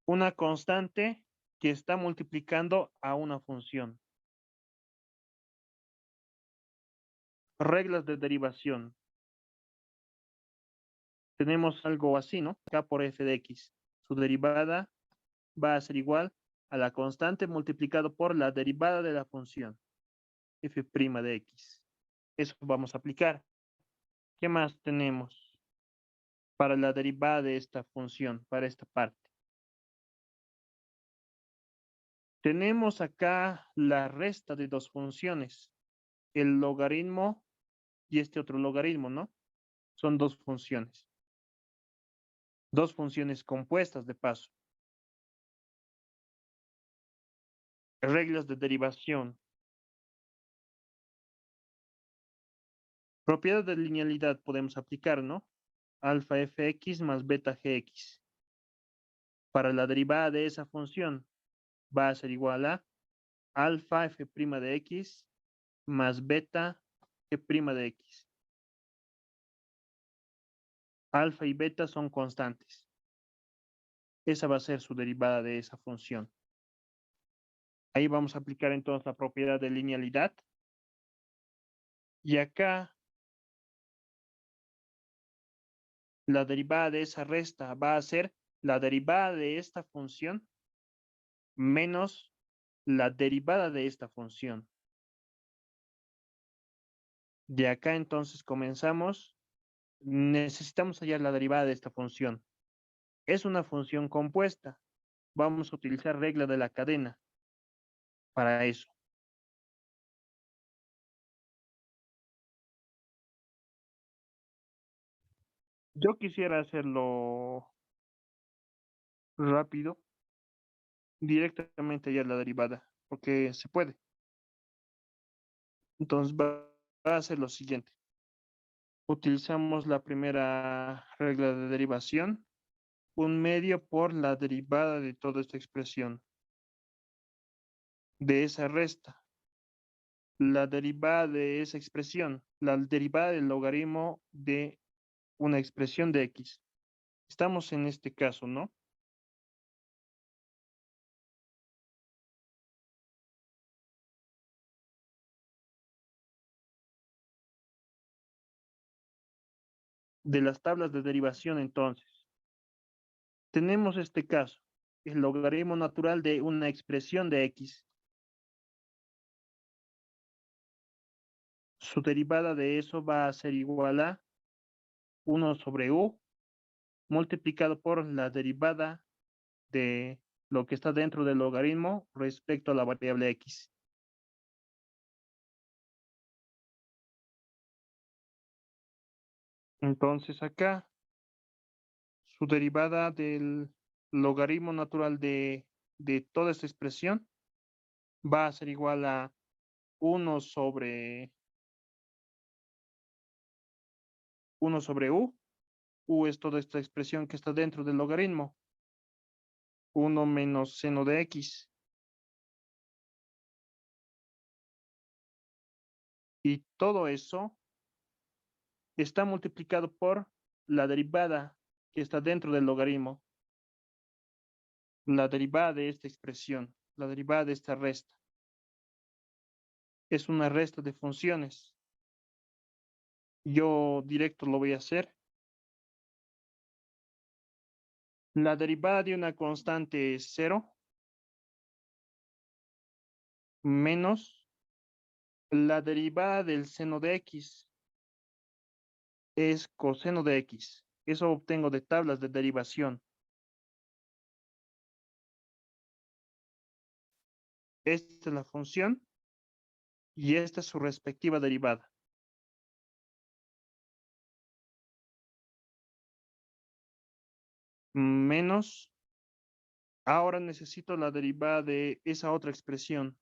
una constante que está multiplicando a una función. Reglas de derivación. Tenemos algo así, ¿no? K por f de x. Su derivada va a ser igual a la constante multiplicado por la derivada de la función f' de x. Eso vamos a aplicar. ¿Qué más tenemos para la derivada de esta función, para esta parte? Tenemos acá la resta de dos funciones, el logaritmo y este otro logaritmo, ¿no? Son dos funciones compuestas de paso. Reglas de derivación. Propiedad de linealidad podemos aplicar, ¿no? Alfa fx más beta gx. Para la derivada de esa función va a ser igual a alfa f' de x más beta g' de x. Alfa y beta son constantes. Esa va a ser su derivada de esa función. Ahí vamos a aplicar entonces la propiedad de linealidad. Y acá la derivada de esa resta va a ser la derivada de esta función menos la derivada de esta función. De acá entonces comenzamos. Necesitamos hallar la derivada de esta función. Es una función compuesta. Vamos a utilizar regla de la cadena para eso. Yo quisiera hacerlo rápido, directamente hallar la derivada, porque se puede. Entonces va a ser lo siguiente. Utilizamos la primera regla de derivación, un medio por la derivada de toda esta expresión, de esa resta. La derivada de esa expresión, la derivada del logaritmo de una expresión de x. Estamos en este caso, ¿no? De las tablas de derivación, entonces. Tenemos este caso, el logaritmo natural de una expresión de x. Su derivada de eso va a ser igual a 1 sobre u multiplicado por la derivada de lo que está dentro del logaritmo respecto a la variable x. Entonces acá, su derivada del logaritmo natural de toda esta expresión va a ser igual a 1 sobre u. U es toda esta expresión que está dentro del logaritmo. 1 menos seno de x. Y todo eso está multiplicado por la derivada que está dentro del logaritmo. La derivada de esta expresión, la derivada de esta resta. es una resta de funciones. Yo directo lo voy a hacer. La derivada de una constante es 0 menos la derivada del seno de x es coseno de x. Eso obtengo de tablas de derivación. Esta es la función y esta es su respectiva derivada. Menos, ahora necesito la derivada de esa otra expresión.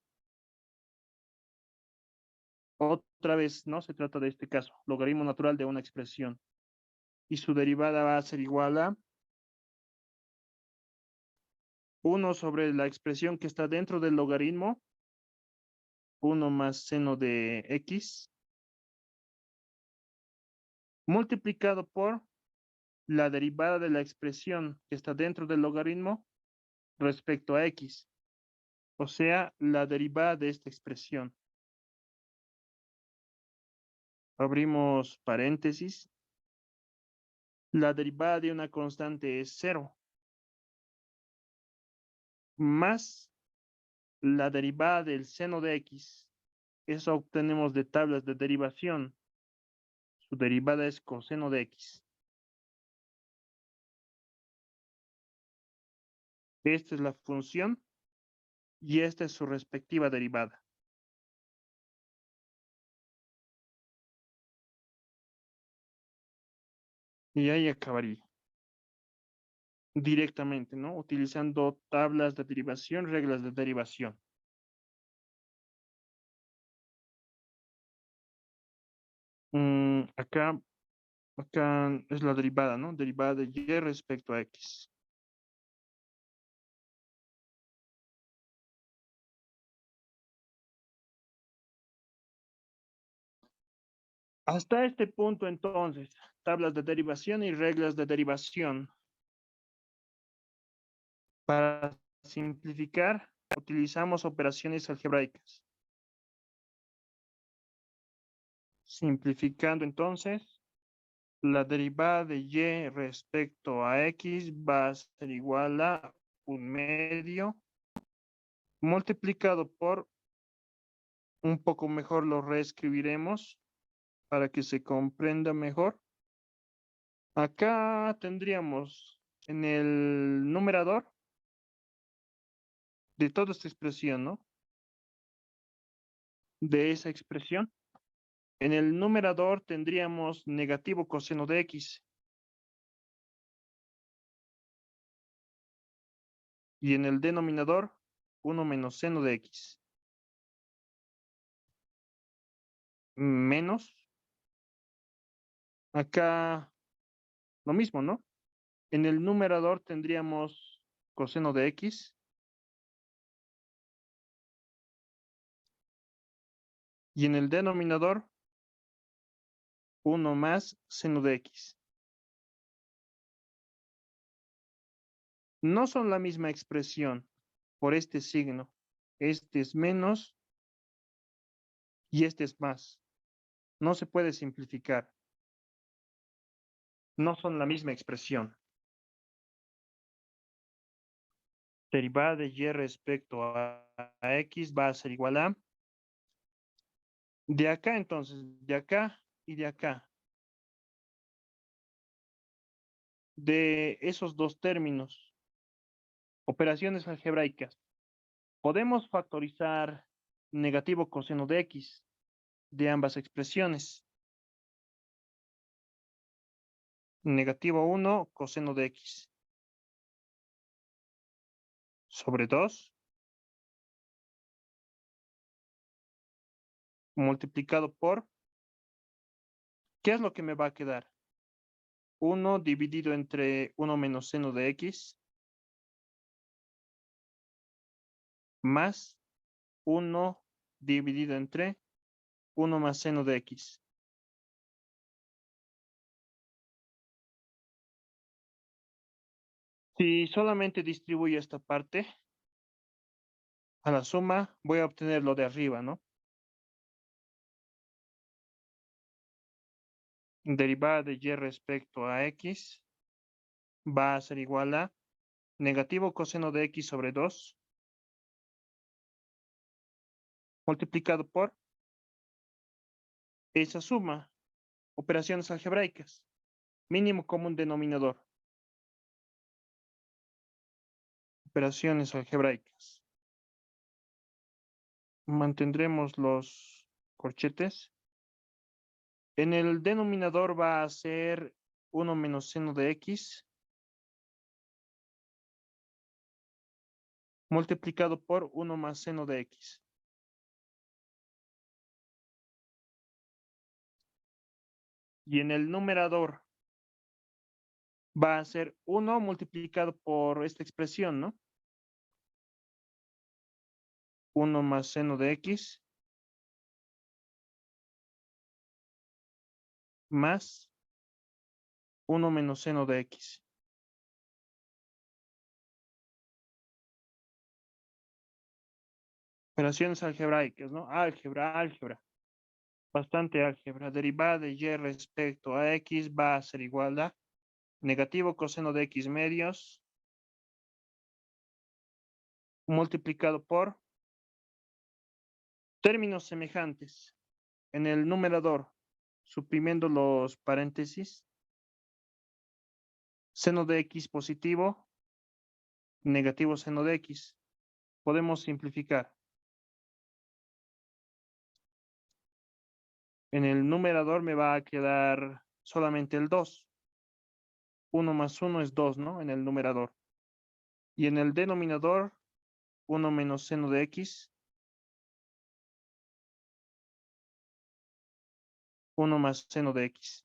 Otra vez, no se trata de este caso, logaritmo natural de una expresión. Y su derivada va a ser igual a 1 sobre la expresión que está dentro del logaritmo, 1 más seno de x, multiplicado por la derivada de la expresión que está dentro del logaritmo respecto a x, o sea, la derivada de esta expresión. Abrimos paréntesis. La derivada de una constante es 0, más la derivada del seno de x. Eso obtenemos de tablas de derivación. Su derivada es coseno de x. Esta es la función y esta es su respectiva derivada. Y ahí acabaría. Directamente, ¿no? Utilizando tablas de derivación, reglas de derivación. Acá es la derivada, ¿no? Derivada de y respecto a x. Hasta este punto, entonces, tablas de derivación y reglas de derivación. Para simplificar, utilizamos operaciones algebraicas. Simplificando, entonces, la derivada de y respecto a x va a ser igual a 1/2 multiplicado por, un poco mejor lo reescribiremos para que se comprenda mejor. Acá tendríamos en el numerador de toda esta expresión, ¿no? De esa expresión. En el numerador tendríamos negativo coseno de x. Y en el denominador, 1 menos seno de x. Menos, acá lo mismo, ¿no? En el numerador tendríamos coseno de x. Y en el denominador, 1 más seno de x. No son la misma expresión por este signo. Este es menos y este es más. No se puede simplificar. No son la misma expresión. Derivada de y respecto a x va a ser igual a, de acá entonces, de acá y de acá. De esos dos términos, operaciones algebraicas, podemos factorizar negativo coseno de x de ambas expresiones. Negativo 1 coseno de x sobre 2 multiplicado por, ¿qué es lo que me va a quedar? 1 dividido entre 1 menos seno de x más 1 dividido entre 1 más seno de x. Si solamente distribuyo esta parte a la suma, voy a obtener lo de arriba, ¿no? derivada de y respecto a x va a ser igual a negativo coseno de x sobre 2 multiplicado por esa suma, operaciones algebraicas, mínimo común denominador, operaciones algebraicas. Mantendremos los corchetes. En el denominador va a ser 1 menos seno de x multiplicado por 1 más seno de x. Y en el numerador va a ser 1 multiplicado por esta expresión, ¿no? 1 más seno de x más 1 menos seno de x. Operaciones algebraicas, ¿no? Álgebra. Bastante álgebra. Derivada de y respecto a x va a ser igual a negativo coseno de x medios multiplicado por términos semejantes. En el numerador, suprimiendo los paréntesis, seno de x positivo, negativo seno de x. Podemos simplificar. En el numerador me va a quedar solamente el 2. 1 más 1 es 2, ¿no? En el numerador. Y en el denominador, 1 menos seno de x, 1 más seno de x.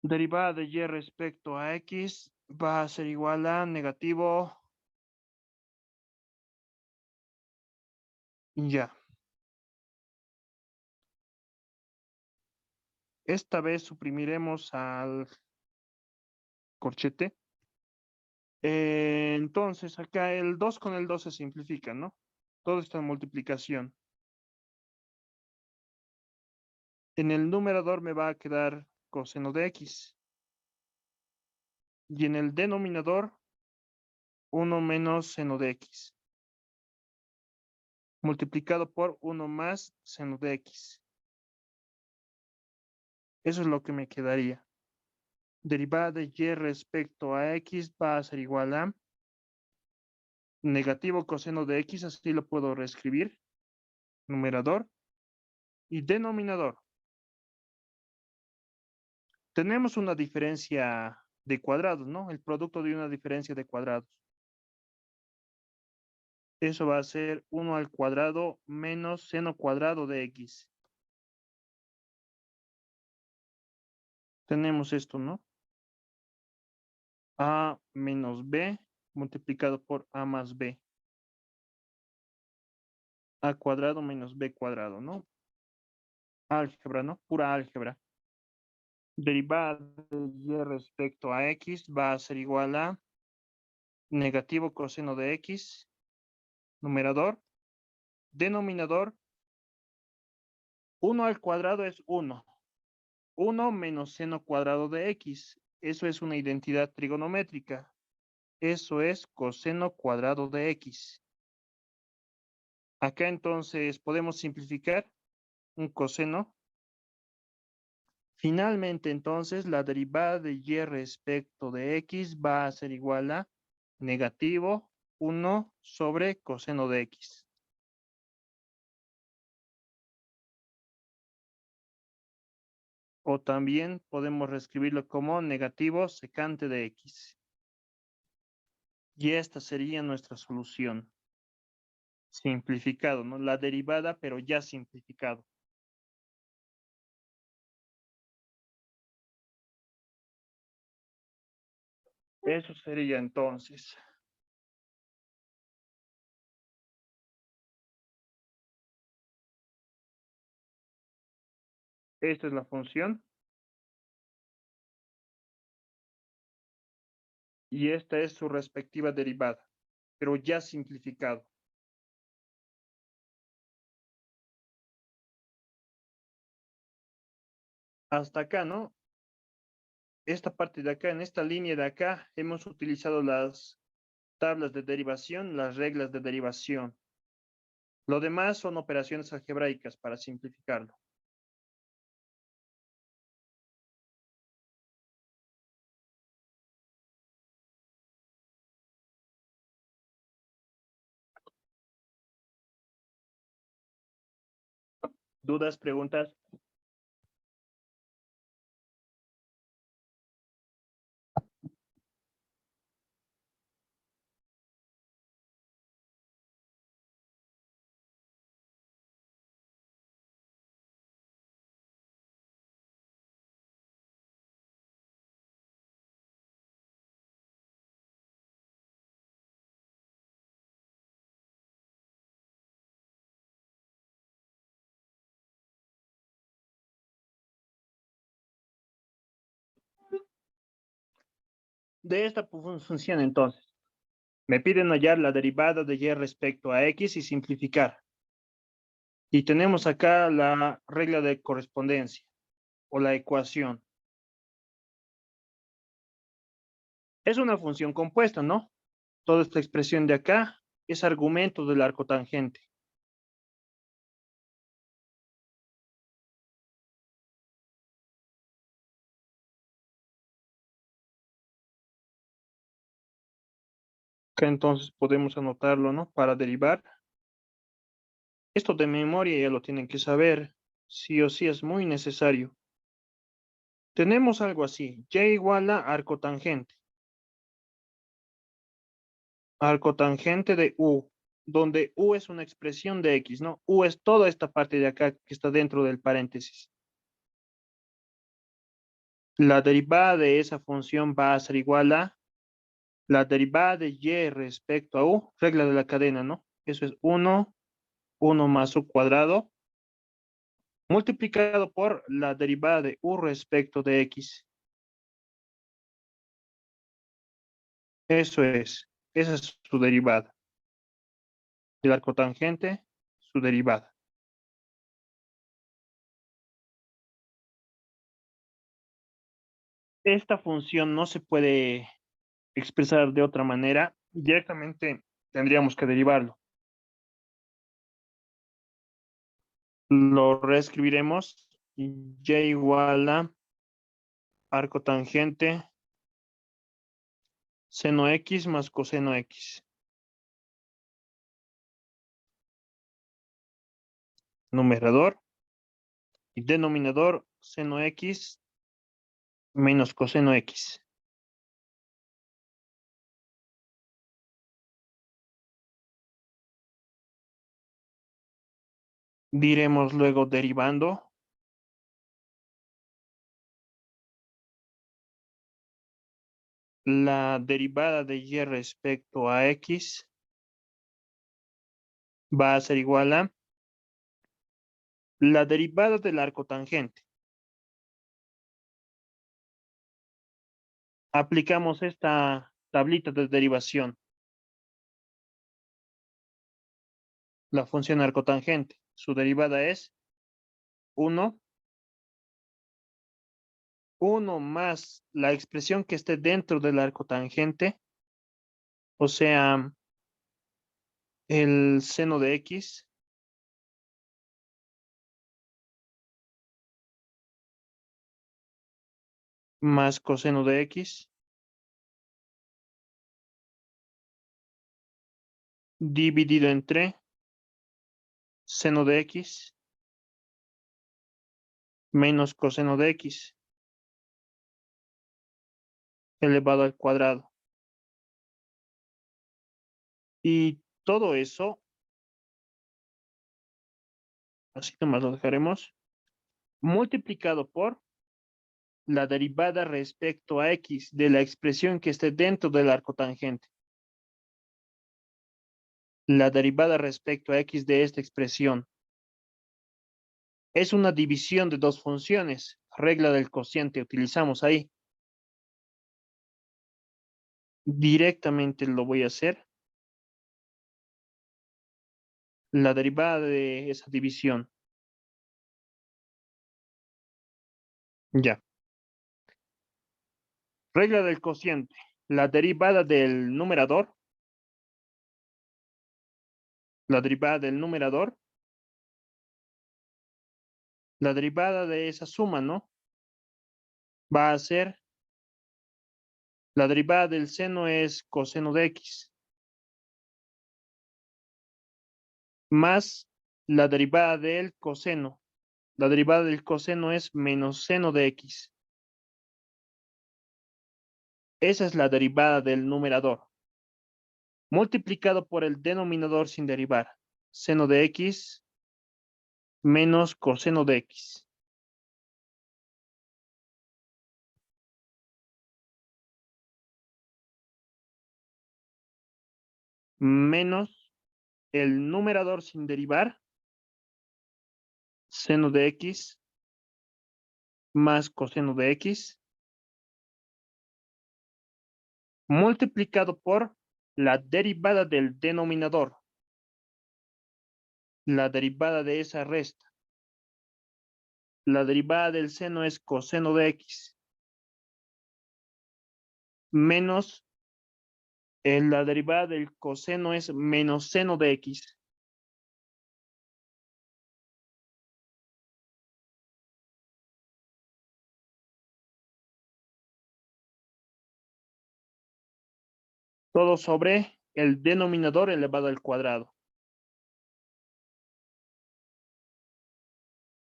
Derivada de y respecto a x va a ser igual a negativo. Ya. Esta vez suprimiremos al corchete. Entonces, acá el 2 con el 2 se simplifica, ¿no? Todo está en multiplicación. En el numerador me va a quedar coseno de x. Y en el denominador, 1 menos seno de x. Multiplicado por 1 más seno de x. Eso es lo que me quedaría. Derivada de y respecto a x va a ser igual a negativo coseno de x, así lo puedo reescribir. Numerador y denominador. Tenemos una diferencia de cuadrados, ¿no? El producto de una diferencia de cuadrados. Eso va a ser 1 al cuadrado menos seno cuadrado de x. Tenemos esto, ¿no? A menos b multiplicado por a más b. A cuadrado menos b cuadrado, ¿no? Álgebra, ¿no? Pura álgebra. Derivada de y respecto a x va a ser igual a negativo coseno de x, numerador, denominador, 1 al cuadrado es 1. 1 menos seno cuadrado de x. Eso es una identidad trigonométrica. Eso es coseno cuadrado de x. Acá entonces podemos simplificar un coseno. Finalmente entonces la derivada de y respecto de x va a ser igual a negativo 1 sobre coseno de x. O también podemos reescribirlo como negativo secante de x. Y esta sería nuestra solución. Simplificado, ¿no? La derivada, pero ya simplificado. Eso sería entonces. Esta es la función. Y esta es su respectiva derivada. pero ya simplificado. Hasta acá, ¿no? Esta parte de acá, en esta línea de acá, hemos utilizado las tablas de derivación, las reglas de derivación. Lo demás son operaciones algebraicas para simplificarlo. ¿Dudas, preguntas? De esta función, entonces, me piden hallar la derivada de y respecto a x y simplificar. Y tenemos acá la regla de correspondencia o la ecuación. Es una función compuesta, ¿no? Toda esta expresión de acá es argumento del arco tangente. Acá entonces podemos anotarlo, ¿no? Para derivar. Esto de memoria ya lo tienen que saber. Sí o sí es muy necesario. Tenemos algo así. Y igual a arco tangente. Arco tangente de U, donde U es una expresión de X, ¿no? U es toda esta parte de acá que está dentro del paréntesis. La derivada de esa función va a ser igual a la derivada de Y respecto a U, regla de la cadena, ¿no? Eso es 1, 1 más U cuadrado, multiplicado por la derivada de U respecto de X. Eso es, esa es su derivada. El arco tangente, su derivada. Esta función no se puede expresar de otra manera, directamente tendríamos que derivarlo. Lo reescribiremos y igual a arco tangente seno x más coseno x. Numerador y denominador seno x menos coseno x. Diremos luego derivando. La derivada de y respecto a x va a ser igual a la derivada del arco tangente. Aplicamos esta tablita de derivación. La función arcotangente. Su derivada es 1 más la expresión que esté dentro del arco tangente, o sea, el seno de x, más coseno de x, dividido entre seno de x, menos coseno de x, elevado al cuadrado. Y todo eso, así nomás lo dejaremos, multiplicado por la derivada respecto a x de la expresión que esté dentro del arco tangente. La derivada respecto a x de esta expresión es una división de dos funciones. Regla del cociente utilizamos ahí. Directamente lo voy a hacer. la derivada de esa división. Ya. Regla del cociente. La derivada del numerador. La derivada del numerador. La derivada de esa suma, ¿no? Va a ser, la derivada del seno es coseno de x, más la derivada del coseno. La derivada del coseno es menos seno de x. Esa es la derivada del numerador. Multiplicado por el denominador sin derivar. Seno de x menos coseno de x. Menos el numerador sin derivar. Seno de x más coseno de x. Multiplicado por la derivada del denominador. La derivada de esa resta. La derivada del seno es coseno de x. Menos la derivada del coseno es menos seno de x. Todo sobre el denominador elevado al cuadrado.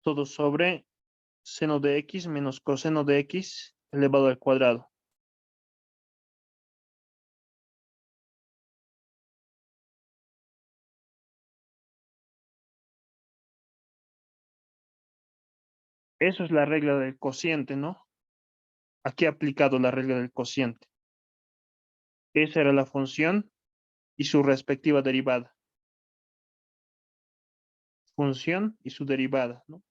Todo sobre seno de x menos coseno de x elevado al cuadrado. Eso es la regla del cociente, ¿no? Aquí he aplicado la regla del cociente. Esa era la función y su respectiva derivada. Función y su derivada, ¿no?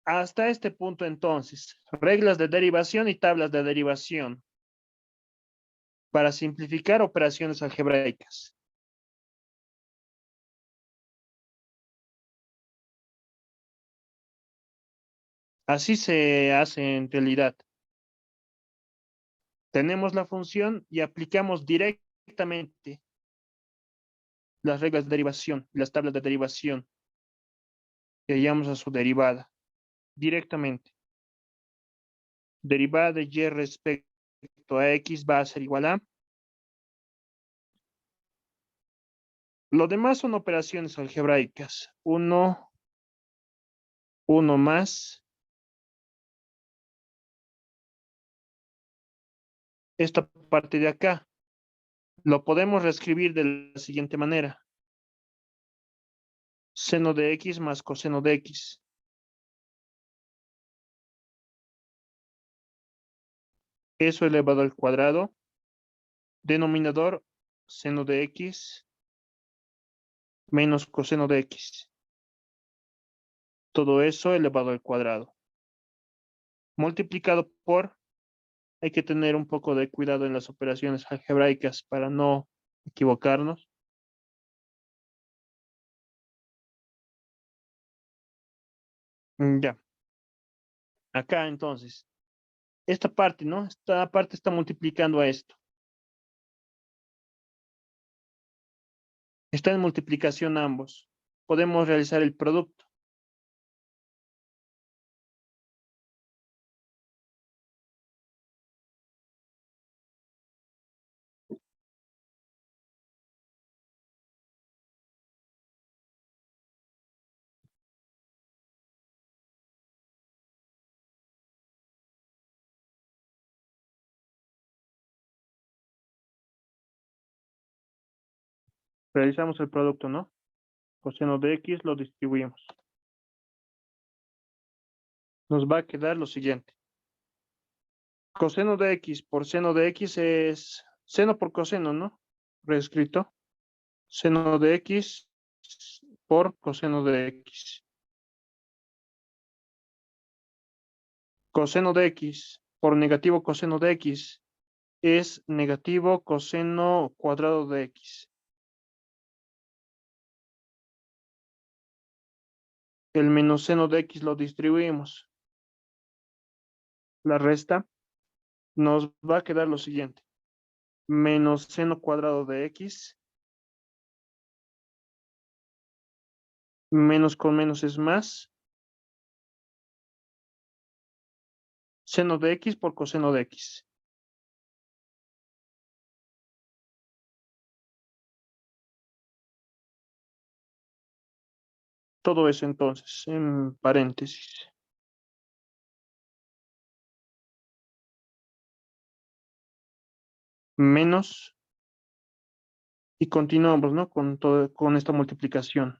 Hasta este punto, entonces, reglas de derivación y tablas de derivación para simplificar operaciones algebraicas. Así se hace en realidad. Tenemos la función y aplicamos directamente las reglas de derivación, las tablas de derivación que hallamos a su derivada, directamente. Derivada de y respecto a x va a ser igual a. Lo demás son operaciones algebraicas. Uno más. Esta parte de acá. Lo podemos reescribir de la siguiente manera. Seno de x más coseno de x. Eso elevado al cuadrado. Denominador, seno de x menos coseno de x. Todo eso elevado al cuadrado. Multiplicado por, hay que tener un poco de cuidado en las operaciones algebraicas para no equivocarnos. Ya. Acá entonces, esta parte, ¿no? Esta parte está multiplicando a esto. Está en multiplicación ambos. Podemos realizar el producto. Realizamos el producto, ¿no? Coseno de x lo distribuimos. Nos va a quedar lo siguiente. Coseno de x por seno de x es seno por coseno, ¿no? Reescrito. Seno de x por coseno de x. Coseno de x por negativo coseno de x es negativo coseno cuadrado de x. El menos seno de x lo distribuimos. La resta nos va a quedar lo siguiente. Menos seno cuadrado de x. Menos con menos es más. Seno de x por coseno de x. Todo eso entonces en paréntesis. Menos. Y continuamos, ¿no? Con esta multiplicación.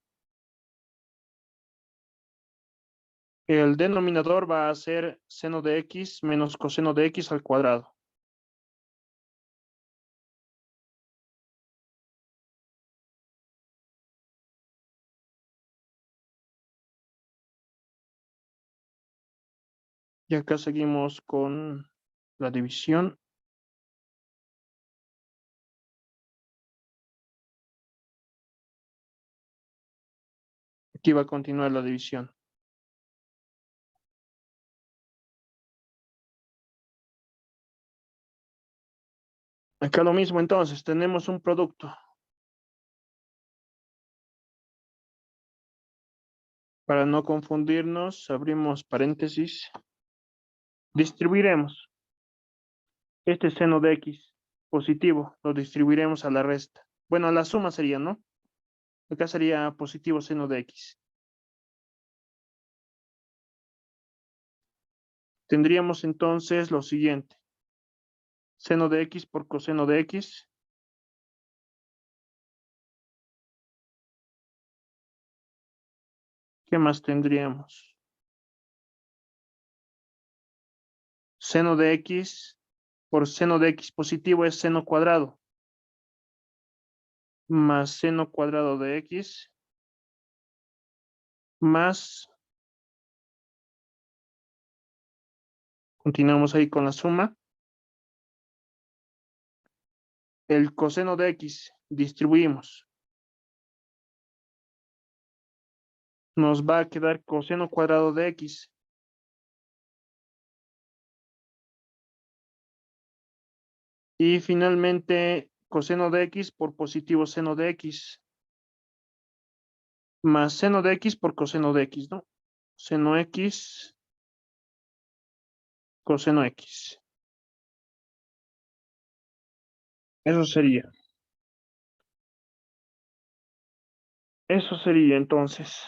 El denominador va a ser seno de x menos coseno de x al cuadrado. Y acá seguimos con la división. Aquí va a continuar la división. Acá lo mismo entonces, tenemos un producto. Para no confundirnos, abrimos paréntesis. Distribuiremos este seno de x positivo, lo distribuiremos a la resta. Bueno, a la suma sería, ¿no? Acá sería positivo seno de x. Tendríamos entonces lo siguiente. Seno de x por coseno de x. ¿Qué más tendríamos? Seno de x por seno de x positivo es seno cuadrado. Más seno cuadrado de x. Más. Continuamos ahí con la suma. El coseno de x. Distribuimos. Nos va a quedar coseno cuadrado de x. Y finalmente, coseno de x por positivo seno de x. Más seno de x por coseno de x, ¿no? Seno x, coseno x. Eso sería. Eso sería entonces.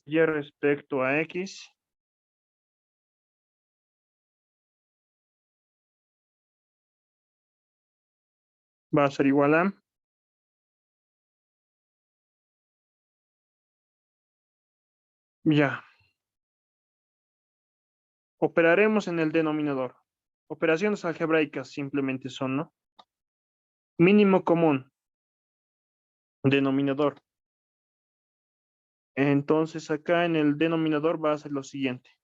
Y respecto a x, va a ser igual a. Ya. Operaremos en el denominador. Operaciones algebraicas simplemente son, ¿no? Mínimo común. Denominador. Entonces acá en el denominador va a ser lo siguiente.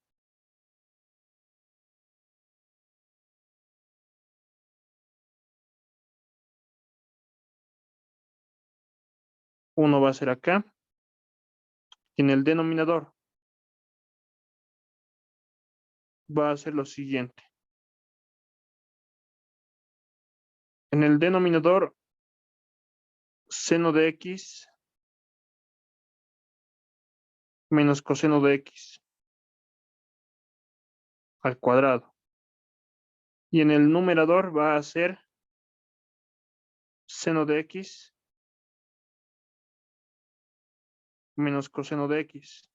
Uno va a ser acá. En el denominador va a ser lo siguiente. En el denominador, seno de x menos coseno de x al cuadrado. Y en el numerador va a ser seno de x menos coseno de x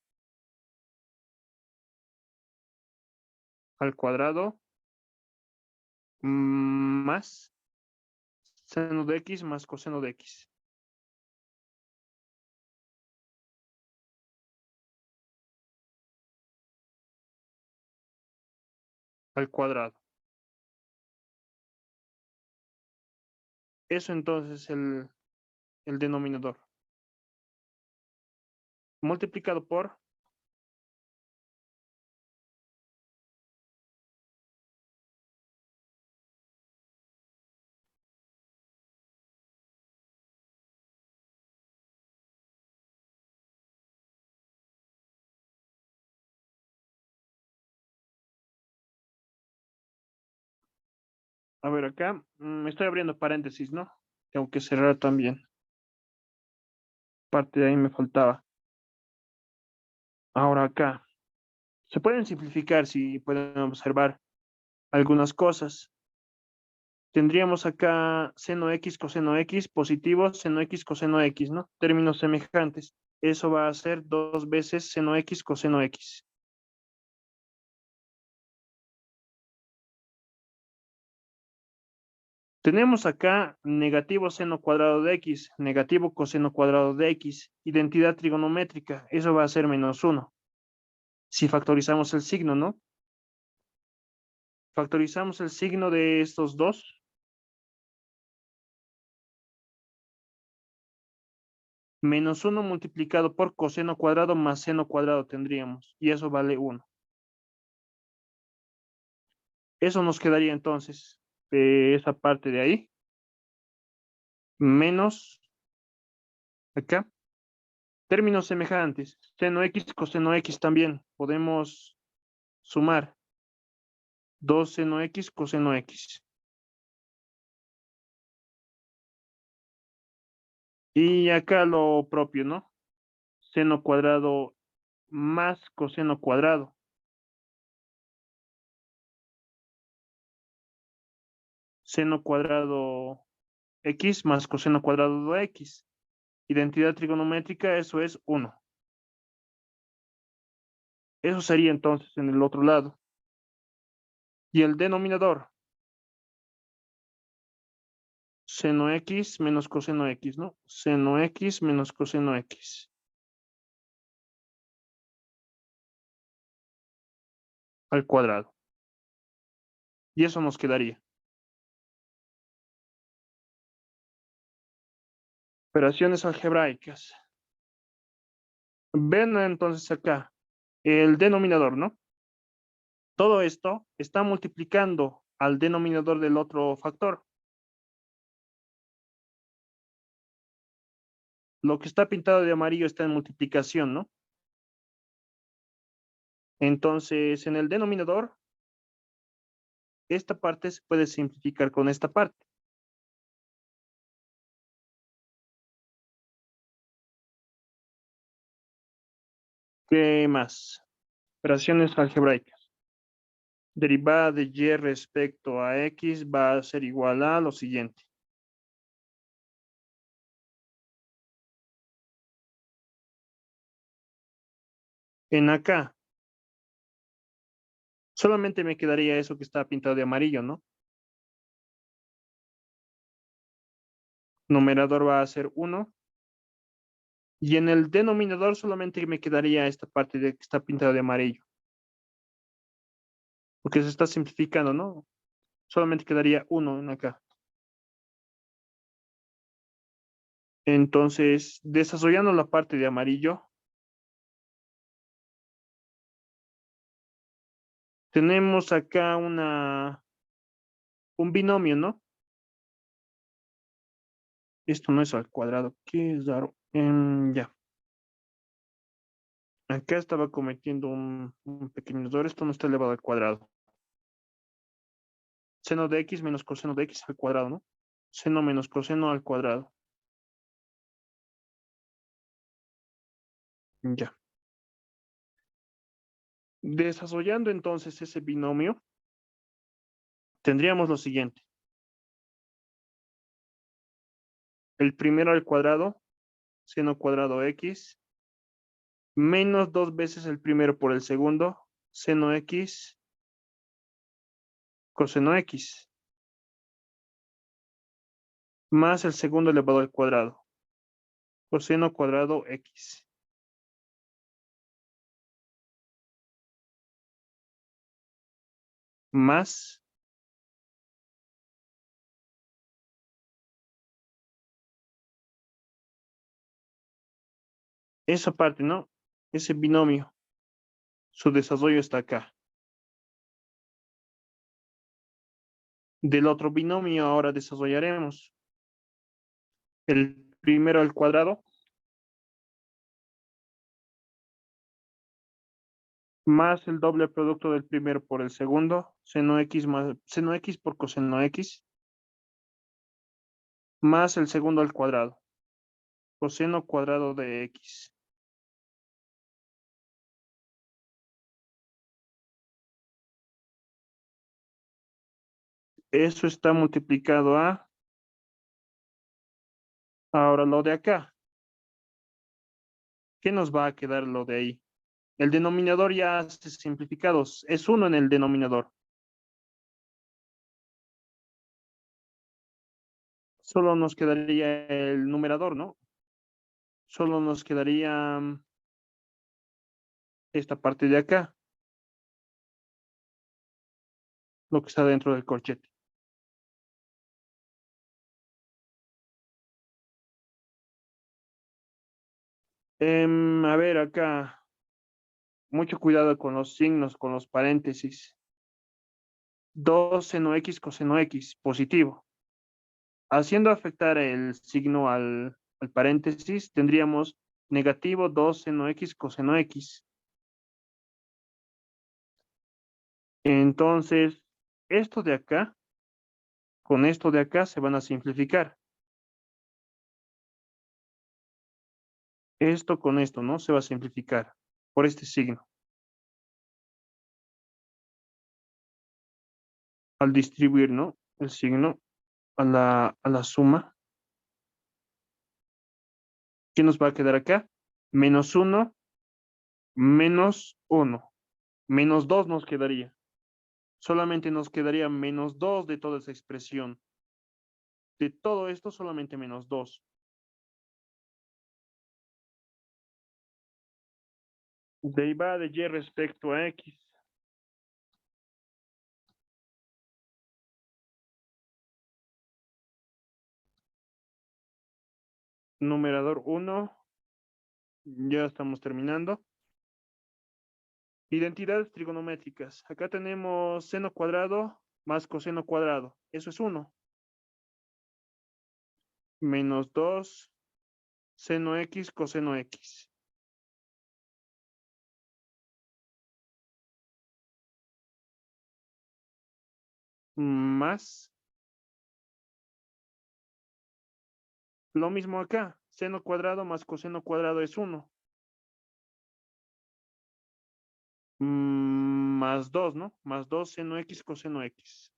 al cuadrado más seno de x más coseno de x al cuadrado. Eso entonces es el denominador. Multiplicado por A ver, acá estoy abriendo paréntesis, ¿no? Tengo que cerrar también. Parte de ahí me faltaba. Ahora acá. Se pueden simplificar si pueden observar algunas cosas. Tendríamos acá seno x, coseno x, positivo, seno x, coseno x, ¿no? Términos semejantes. Eso va a ser 2 veces seno x, coseno x. Tenemos acá negativo seno cuadrado de x, negativo coseno cuadrado de x, identidad trigonométrica. Eso va a ser -1. Si factorizamos el signo, ¿no? Factorizamos el signo de estos dos. -1 multiplicado por coseno cuadrado más seno cuadrado tendríamos. Y eso vale 1. Eso nos quedaría entonces de esa parte de ahí. Menos acá. Términos semejantes. Seno x, coseno x también. Podemos sumar 2 seno x, coseno x. Y acá lo propio, ¿no? Seno cuadrado más coseno cuadrado. Seno cuadrado x más coseno cuadrado de x. Identidad trigonométrica, eso es 1. Eso sería entonces en el otro lado. Y el denominador, seno x menos coseno x, ¿no? Seno x menos coseno x. Al cuadrado. Y eso nos quedaría. Operaciones algebraicas. Ven entonces acá el denominador, ¿no? Todo esto está multiplicando al denominador del otro factor. Lo que está pintado de amarillo está en multiplicación, ¿no? Entonces, en el denominador, esta parte se puede simplificar con esta parte. ¿Qué más? Operaciones algebraicas. Derivada de y respecto a x va a ser igual a lo siguiente. En acá, solamente me quedaría eso que está pintado de amarillo, ¿no? Numerador va a ser 1. Y en el denominador solamente me quedaría esta parte de que está pintado de amarillo. Porque se está simplificando, ¿no? Solamente quedaría 1 en acá. Entonces, desarrollando la parte de amarillo, tenemos acá un binomio, ¿no? Esto no es al cuadrado, ¿qué es raro? Ya. Acá estaba cometiendo un pequeño error, esto no está elevado al cuadrado. Seno de x menos coseno de x al cuadrado, ¿no? Seno menos coseno al cuadrado. Ya. Desarrollando entonces ese binomio, tendríamos lo siguiente. El primero al cuadrado, seno cuadrado x, menos 2 veces el primero por el segundo, seno x, coseno x, más el segundo elevado al cuadrado, coseno cuadrado x, más esa parte, ¿no? Ese binomio, su desarrollo está acá. Del otro binomio ahora desarrollaremos el primero al cuadrado más el doble producto del primero por el segundo, seno x más seno x por coseno x, más el segundo al cuadrado, coseno cuadrado de x. Eso está multiplicado a, ahora lo de acá. ¿Qué nos va a quedar lo de ahí? El denominador ya hace simplificados, es uno en el denominador. Solo nos quedaría el numerador, ¿no? Solo nos quedaría esta parte de acá, lo que está dentro del corchete. A ver, acá, mucho cuidado con los signos, con los paréntesis. 2 seno x coseno x, positivo. Haciendo afectar el signo al paréntesis, tendríamos negativo 2 seno x coseno x. Entonces, esto de acá, con esto de acá se van a simplificar. Esto con esto, ¿no? Se va a simplificar por este signo. Al distribuir, ¿no? El signo a la suma. ¿Qué nos va a quedar acá? Menos 1, menos 1. Menos 2 nos quedaría. Solamente nos quedaría menos 2 de toda esa expresión. De todo esto, solamente menos 2. Derivada de y respecto a x. Numerador 1. Ya estamos terminando. Identidades trigonométricas. Acá tenemos seno cuadrado más coseno cuadrado. Eso es 1. Menos 2 seno x coseno x. Más lo mismo acá. Seno cuadrado más coseno cuadrado es 1. Más 2, ¿no? Más 2 seno x coseno x.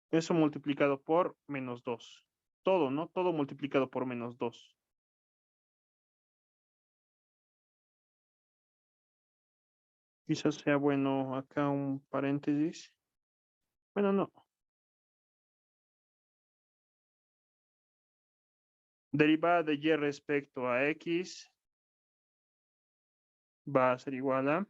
Eso multiplicado por menos 2. Todo, ¿no? Todo multiplicado por menos 2. Quizás sea bueno acá un paréntesis. Bueno, no. Derivada de y respecto a x va a ser igual a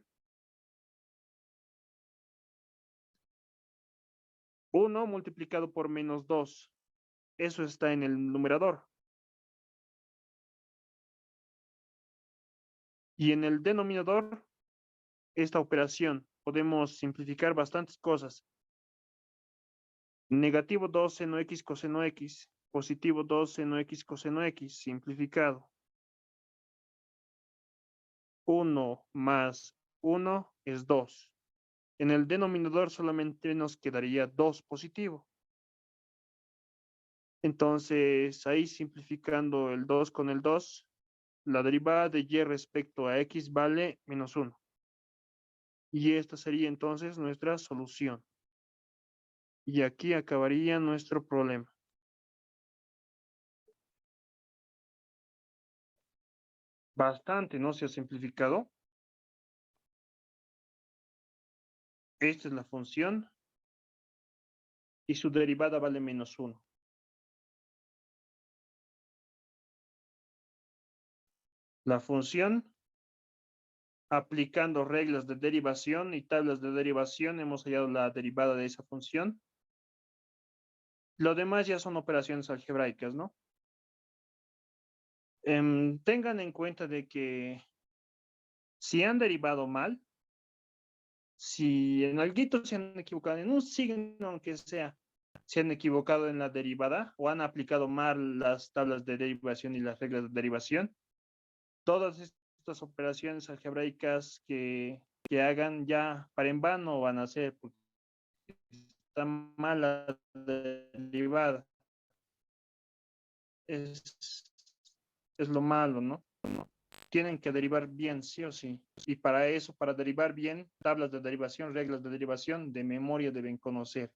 1 multiplicado por menos 2. Eso está en el numerador. Y en el denominador, esta operación, podemos simplificar bastantes cosas. Negativo 2 seno x coseno x. Positivo 2 seno x coseno x. Simplificado. 1 más 1 es 2. En el denominador solamente nos quedaría 2 positivo. Entonces, ahí simplificando el 2 con el 2, la derivada de y respecto a x vale menos 1. Y esta sería entonces nuestra solución. Y aquí acabaría nuestro problema. Bastante, ¿no? Se ha simplificado. Esta es la función y su derivada vale menos 1. La función, aplicando reglas de derivación y tablas de derivación, hemos hallado la derivada de esa función. Lo demás ya son operaciones algebraicas, ¿no? Tengan en cuenta de que si han derivado mal, Si en alguito se han equivocado, en un signo aunque sea, se han equivocado en la derivada o han aplicado mal las tablas de derivación y las reglas de derivación, todas estas operaciones algebraicas que hagan ya para en vano van a ser, porque está mal la derivada. Es, es lo malo, ¿no? Tienen que derivar bien, sí o sí. Y para eso, para derivar bien, tablas de derivación, reglas de derivación, de memoria deben conocer.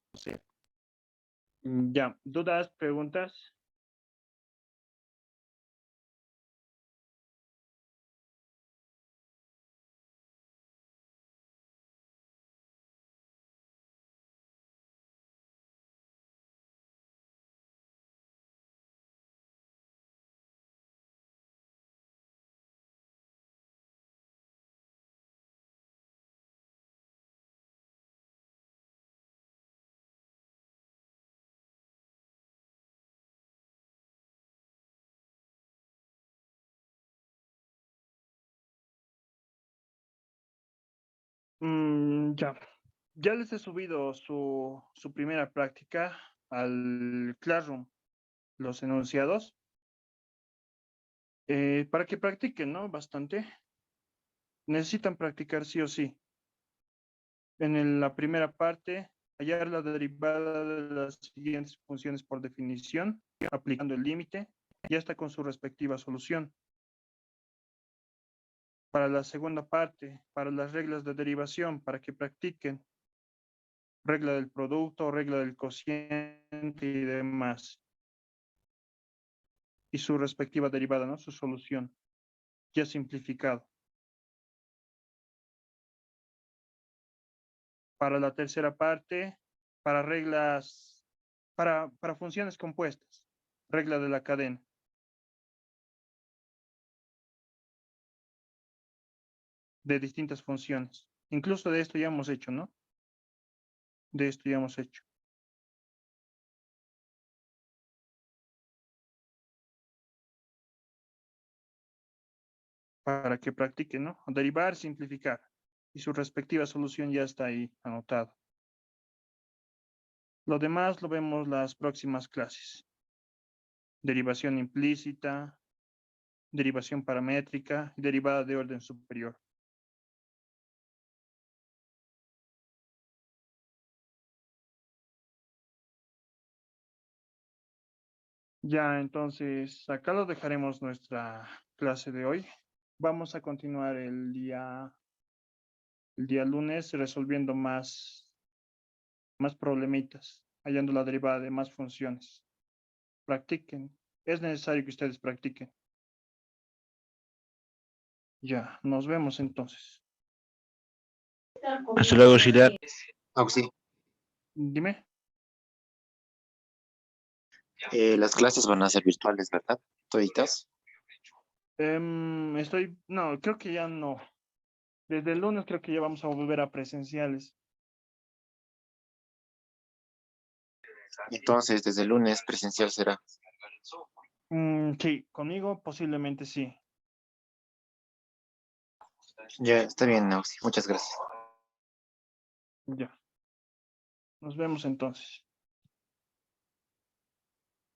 Ya, ¿dudas, preguntas? Ya. Ya les he subido su primera práctica al Classroom, los enunciados, para que practiquen, ¿no? Bastante. Necesitan practicar sí o sí. La primera parte, hallar la derivada de las siguientes funciones por definición, aplicando el límite, ya está con su respectiva solución. Para la segunda parte, para las reglas de derivación, para que practiquen regla del producto, regla del cociente y demás. Y su respectiva derivada, ¿no? Su solución, ya simplificado. Para la tercera parte, para reglas, para funciones compuestas, regla de la cadena. De distintas funciones. Incluso de esto ya hemos hecho, ¿no? De esto ya hemos hecho. Para que practiquen, ¿no? Derivar, simplificar. Y su respectiva solución ya está ahí anotado. Lo demás lo vemos las próximas clases. Derivación implícita, derivación paramétrica, derivada de orden superior. Ya, entonces, acá lo dejaremos nuestra clase de hoy. Vamos a continuar el día lunes resolviendo más problemitas, hallando la derivada de más funciones. Practiquen. Es necesario que ustedes practiquen. Ya, nos vemos entonces. Hasta luego, auxiliar. Auxi, Dime. las clases van a ser virtuales, ¿verdad? Toditas. No, creo que ya no. Desde el lunes creo que ya vamos a volver a presenciales. Entonces, desde el lunes presencial será. Sí, conmigo posiblemente sí. Ya, está bien, Auxi. Muchas gracias. Ya. Nos vemos entonces.